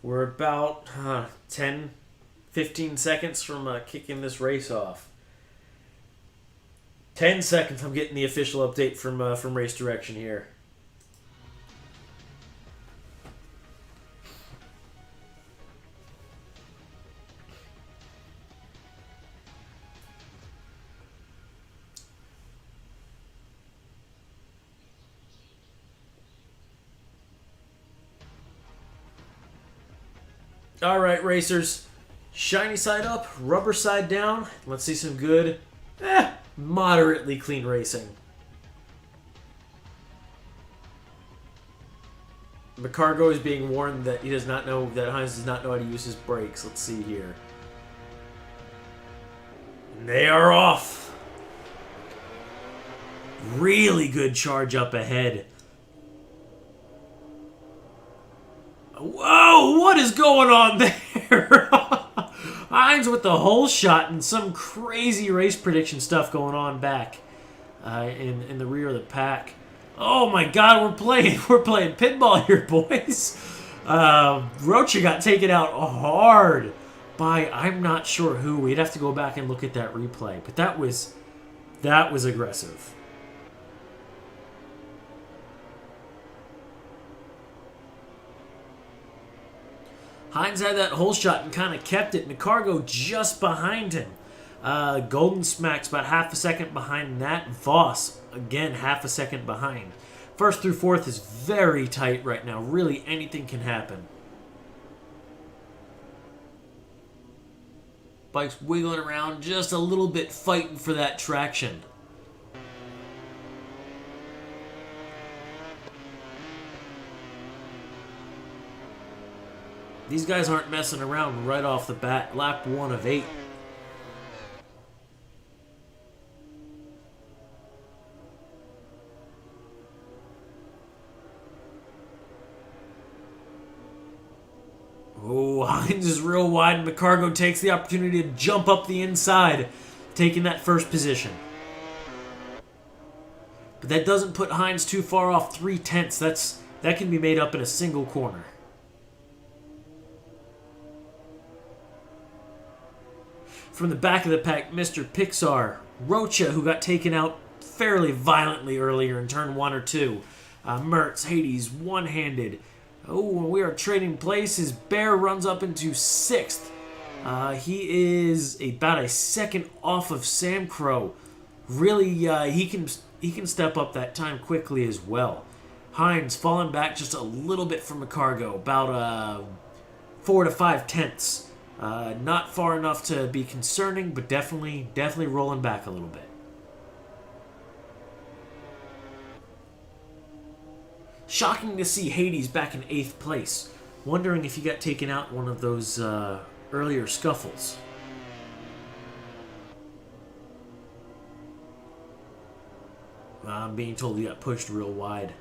We're about 10, 15 seconds from kicking this race off. 10 seconds, I'm getting the official update from Race Direction here. All right, racers. Shiny side up, rubber side down. Let's see some good, moderately clean racing. McCargo is being warned that he does not know, that Hines does not know how to use his brakes. Let's see here. And they are off. Really good charge up ahead. Whoa, what is going on there? Hines with the whole shot and some crazy race prediction stuff going on back in the rear of the pack. Oh my God, we're playing pinball here, boys. Rocha got taken out hard by I'm not sure who. We'd have to go back and look at that replay, but that was aggressive. Hines had that hole shot and kind of kept it. McCargo just behind him. Golden Smack's about half a second behind that. Voss, again, half a second behind. First through fourth is very tight right now. Really, anything can happen. Bike's wiggling around just a little bit, fighting for that traction. These guys aren't messing around right off the bat. Lap 1 of 8. Oh, Hines is real wide. McCargo takes the opportunity to jump up the inside, taking that first position. But that doesn't put Hines too far off 3/10. That can be made up in a single corner. From the back of the pack, Mr. Pixar, Rocha, who got taken out fairly violently earlier in turn 1 or 2. Mertz, Hades, one-handed. Oh, we are trading places. Bear runs up into 6th. He is about a second off of Sam Crow. Really, he can step up that time quickly as well. Hines falling back just a little bit from McCargo, about 4 to 5/10. Not far enough to be concerning, but definitely rolling back a little bit. Shocking to see Hades back in 8th place. Wondering if he got taken out in one of those earlier scuffles. I'm being told he got pushed real wide.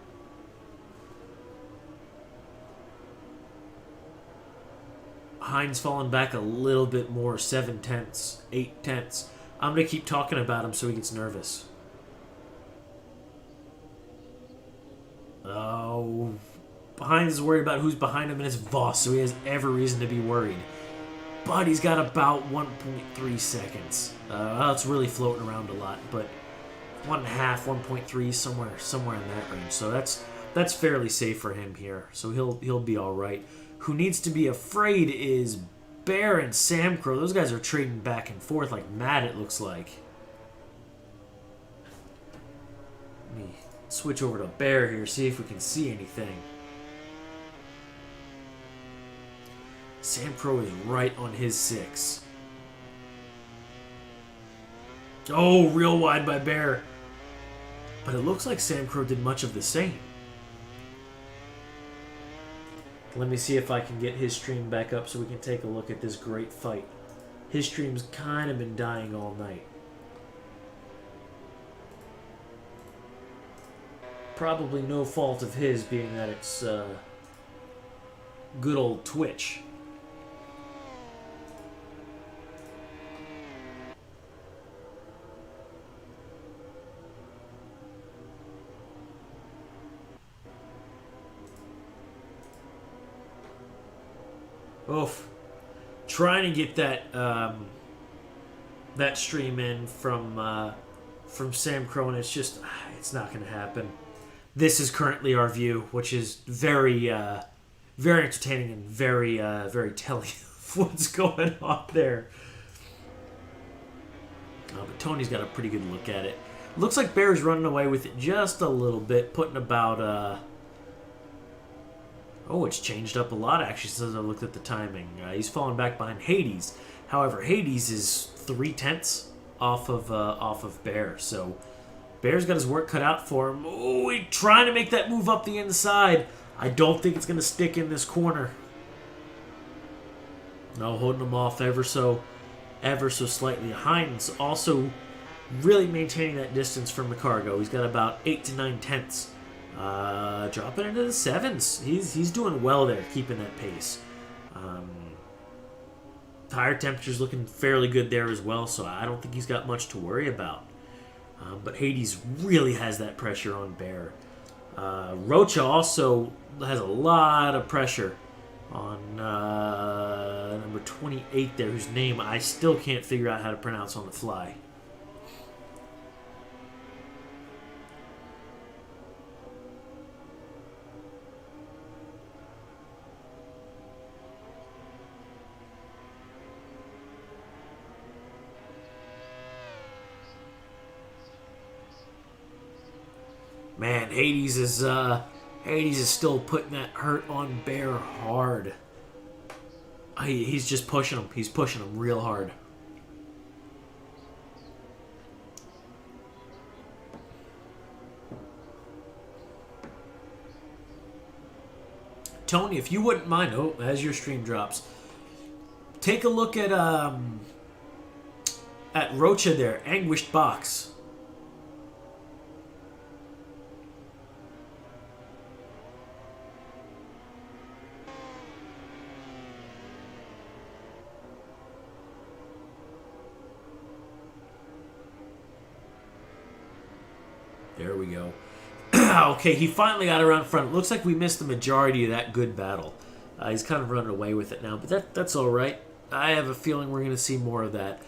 Hines falling back a little bit more, 7/10, 8/10. I'm going to keep talking about him so he gets nervous. Oh, Hines is worried about who's behind him, and it's Voss, so he has every reason to be worried. But he's got about 1.3 seconds. Well, it's really floating around a lot, but 1.5, 1.3, somewhere in that range. So that's fairly safe for him here. So he'll be all right. Who needs to be afraid is Bear and Sam Crow. Those guys are trading back and forth like mad, it looks like. Let me switch over to Bear here, see if we can see anything. Sam Crow is right on his 6. Oh, real wide by Bear. But it looks like Sam Crow did much of the same. Let me see if I can get his stream back up so we can take a look at this great fight. His stream's kind of been dying all night. Probably no fault of his, being that it's good old Twitch. Oof. Trying to get that that stream in from Sam Crow, and it's not going to happen. This is currently our view, which is very very entertaining and very telling of what's going on there. But Tony's got a pretty good look at it. Looks like Bear's running away with it just a little bit, putting about oh, it's changed up a lot, actually, since I looked at the timing. He's falling back behind Hades. However, Hades is 0.3 off of Bear. So Bear's got his work cut out for him. Oh, he's trying to make that move up the inside. I don't think it's going to stick in this corner. No, holding him off ever so slightly. Hines also really maintaining that distance from the cargo. He's got about 8 to 9 tenths. Dropping into the 7s. He's doing well there, keeping that pace. Tire temperature's looking fairly good there as well, so I don't think he's got much to worry about. But Hades really has that pressure on Bear. Rocha also has a lot of pressure on number 28 there, whose name I still can't figure out how to pronounce on the fly. Man, Hades is still putting that hurt on Bear hard. He's just pushing him. He's pushing him real hard. Tony, if you wouldn't mind, as your stream drops, take a look at Rocha there, Anguished Box. There we go. Okay, he finally got around front. Looks like we missed the majority of that good battle. He's kind of running away with it now, but that's all right. I have a feeling we're going to see more of that.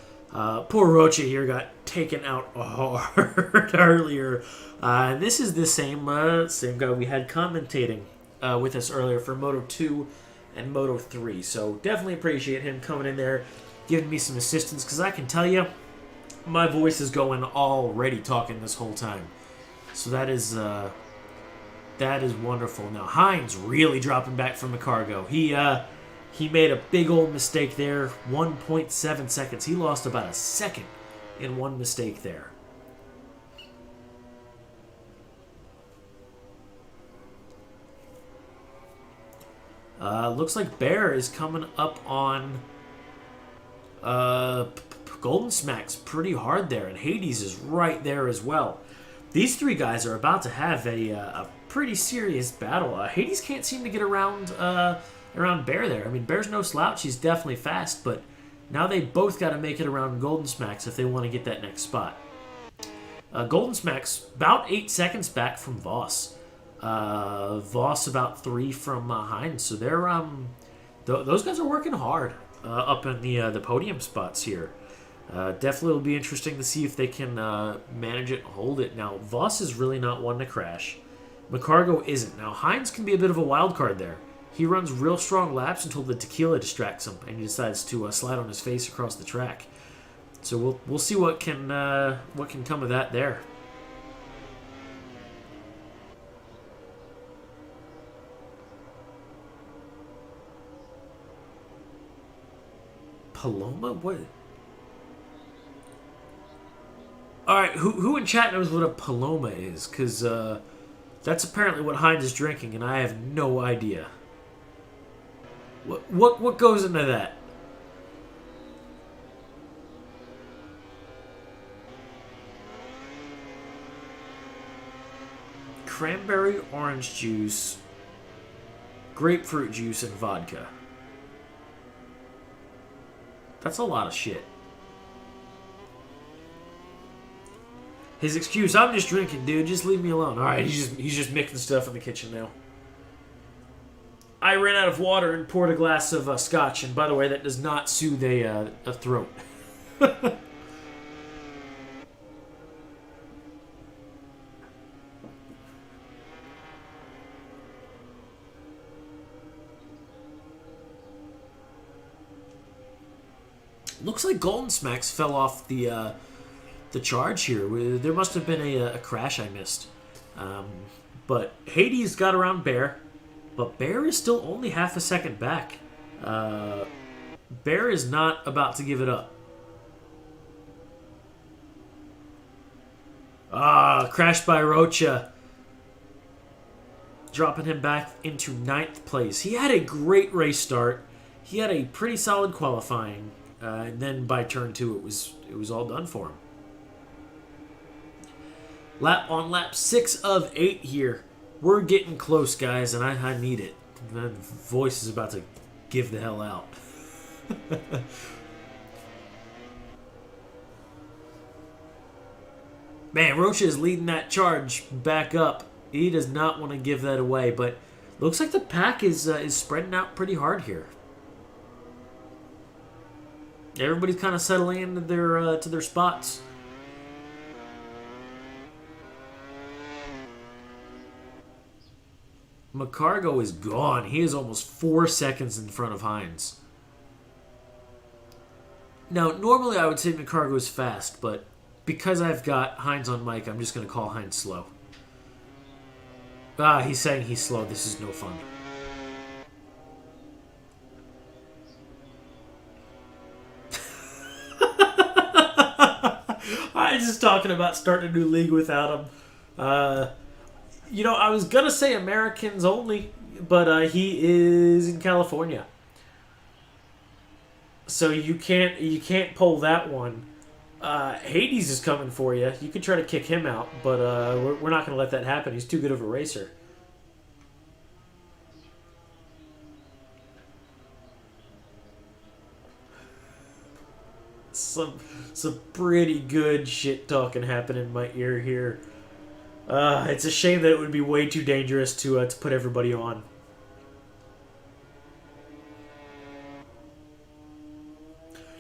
Poor Rocha here got taken out hard earlier. And this is the same guy we had commentating with us earlier for Moto 2 and Moto 3. So definitely appreciate him coming in there, giving me some assistance, because I can tell you, my voice is going already talking this whole time. So that is wonderful. Now Hines really dropping back from the cargo. He made a big old mistake there. 1.7 seconds. He lost about a second in one mistake there. Looks like Bear is coming up on Golden Smack's pretty hard there, and Hades is right there as well. These three guys are about to have a pretty serious battle. Hades can't seem to get around Bear there. I mean, Bear's no slouch. He's definitely fast, but now they both got to make it around Golden Smacks if they want to get that next spot. Golden Smacks about 8 seconds back from Voss. Voss about 3 from Hines. So they're those guys are working hard up in the podium spots here. Definitely will be interesting to see if they can manage it and hold it. Now, Voss is really not one to crash. McCargo isn't. Now, Hines can be a bit of a wild card there. He runs real strong laps until the tequila distracts him, and he decides to slide on his face across the track. So we'll see what can come of that there. Paloma? What? Alright, who in chat knows what a Paloma is? Because that's apparently what Hines is drinking, and I have no idea. What goes into that? Cranberry orange juice, grapefruit juice, and vodka. That's a lot of shit. His excuse, I'm just drinking, dude. Just leave me alone. All right, he's just mixing stuff in the kitchen now. I ran out of water and poured a glass of scotch. And by the way, that does not soothe a throat. Looks like Golden Smacks fell off the charge here. There must have been a crash I missed. But Hades got around Bear, but Bear is still only half a second back. Bear is not about to give it up. Crashed by Rocha. Dropping him back into 9th place. He had a great race start. He had a pretty solid qualifying. And then by turn 2, it was all done for him. On lap 6 of 8 here. We're getting close, guys, and I need it. My voice is about to give the hell out. Man, Rocha is leading that charge back up. He does not want to give that away, but looks like the pack is spreading out pretty hard here. Everybody's kind of settling into their spots. McCargo is gone. He is almost 4 seconds in front of Hines. Now, normally I would say McCargo is fast, but because I've got Hines on mic, I'm just going to call Hines slow. He's saying he's slow. This is no fun. I was just talking about starting a new league without him. I was gonna say Americans only, but he is in California, so you can't pull that one. Hades is coming for you. You can try to kick him out, but we're not gonna let that happen. He's too good of a racer. Some pretty good shit talking happening in my ear here. It's a shame that it would be way too dangerous to put everybody on.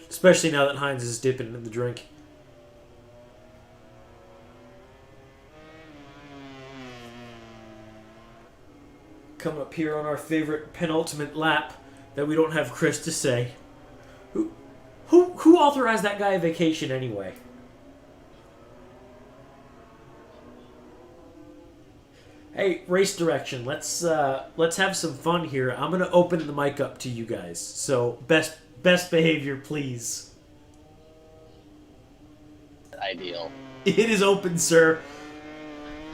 Especially now that Hines is dipping in the drink. Come up here on our favorite penultimate lap that we don't have Chris to say. Who authorized that guy a vacation anyway? Hey, race direction. Let's have some fun here. I'm gonna open the mic up to you guys. So best behavior, please. Ideal. It is open, sir.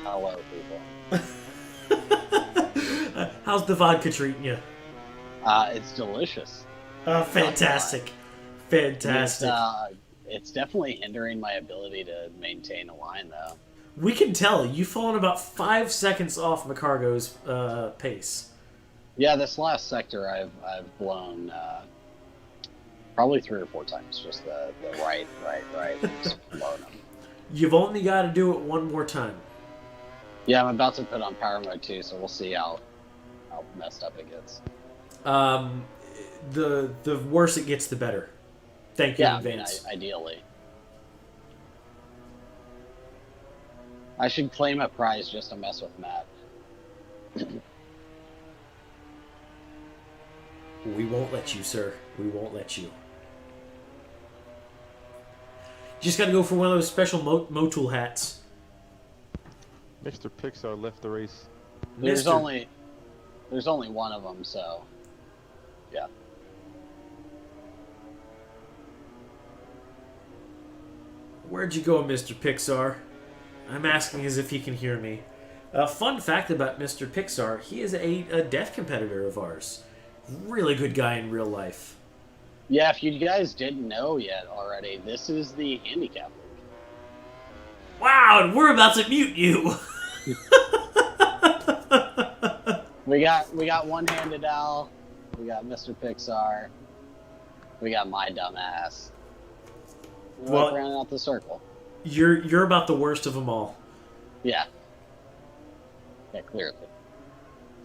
Hello, people. How's the vodka treating you? It's delicious. Fantastic. Fantastic. It's definitely hindering my ability to maintain a line, though. We can tell. You've fallen about 5 seconds off McCargo's pace. Yeah, this last sector I've blown probably 3 or 4 times. Just the right. Just blown them. You've only got to do it one more time. Yeah, I'm about to put on power mode too, so we'll see how messed up it gets. The worse it gets, the better. Thank you in advance. I mean, ideally. I should claim a prize just to mess with Matt. We won't let you, sir. We won't let you. Just got to go for one of those special Motul hats. Mr. Pixar left the race. There's only one of them, so yeah. Where'd you go, Mr. Pixar? I'm asking as if he can hear me. Fun fact about Mr. Pixar, he is a deaf competitor of ours. Really good guy in real life. Yeah, if you guys didn't know yet already, this is the handicap league. Wow, and we're about to mute you. We got one-handed Al, we got Mr. Pixar, we got my dumbass. We're rounding out the circle. You're about the worst of them all. Yeah. Yeah, clearly.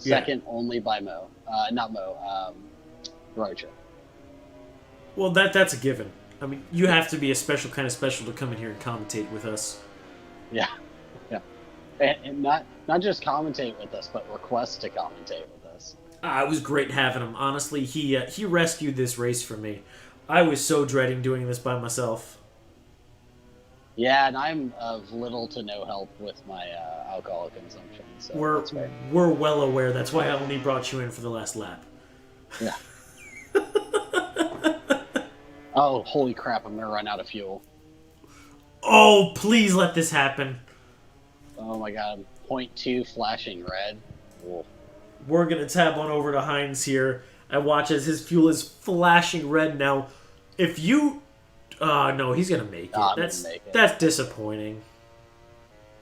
Second only by Rocha. Well, that's a given. I mean, you have to be a special kind of special to come in here and commentate with us. Yeah, yeah, and not just commentate with us, but request to commentate with us. It was great having him. Honestly, he rescued this race for me. I was so dreading doing this by myself. Yeah, and I'm of little to no help with my alcohol consumption. So we're well aware. That's why I only brought you in for the last lap. Yeah. Oh, holy crap! I'm gonna run out of fuel. Oh, please let this happen. Oh my god, 0.2 flashing red. Whoa. We're going to tab on over to Hines here and watch as his fuel is flashing red now. If you... no, he's going to make it. That's disappointing.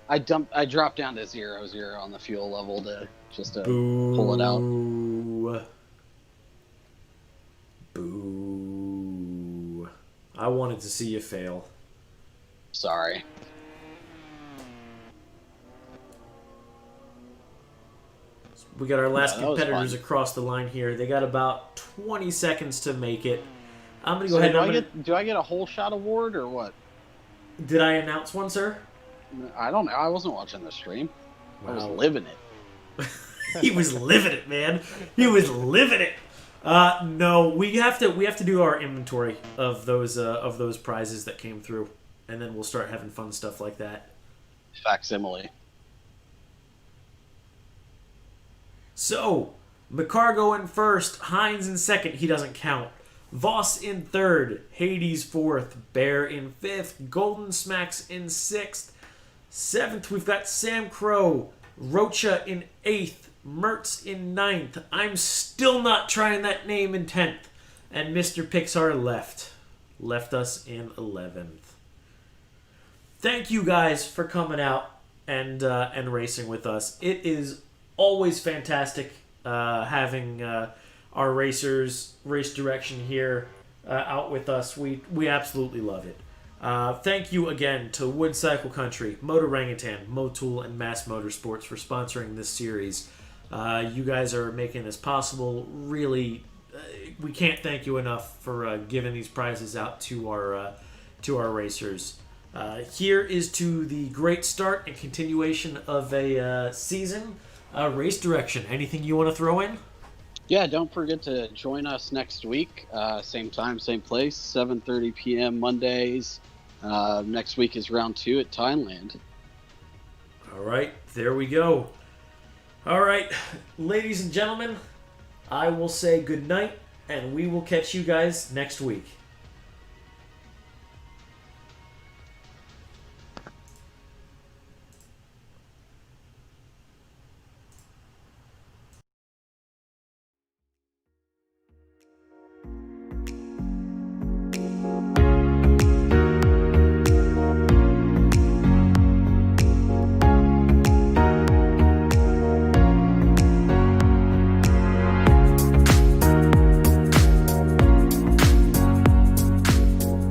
I dropped down to 0-0 on the fuel level to pull it out. Boo. I wanted to see you fail. Sorry. We got our last competitors across the line here. They got about 20 seconds to make it. I'm going to go ahead and... Do I get a whole shot award or what? Did I announce one, sir? I don't know. I wasn't watching the stream. Wow. I was living it. He was living it, man. He was living it. No, we have to do our inventory of those prizes that came through, and then we'll start having fun stuff like that. Facsimile. So, McCargo in first, Hines in second, he doesn't count. Voss in third, Hades fourth, Bear in fifth, Golden Smacks in sixth. Seventh, we've got Sam Crow, Rocha in eighth, Mertz in ninth. I'm still not trying that name in 10th. And Mr. Pixar left us in 11th. Thank you guys for coming out and racing with us. It is always fantastic having our racers, race direction here out with us. We absolutely love it. Thank you again to Wood Cycle Country, Motorangutan, Motul, and Mass Motorsports for sponsoring this series. You guys are making this possible. Really, we can't thank you enough for giving these prizes out to our racers. Here is to the great start and continuation of a season. Race direction. Anything you want to throw in? Yeah, don't forget to join us next week. Same time, same place, 7:30 p.m. Mondays. Next week is round 2 at Thailand. All right, there we go. All right, ladies and gentlemen, I will say good night, and we will catch you guys next week.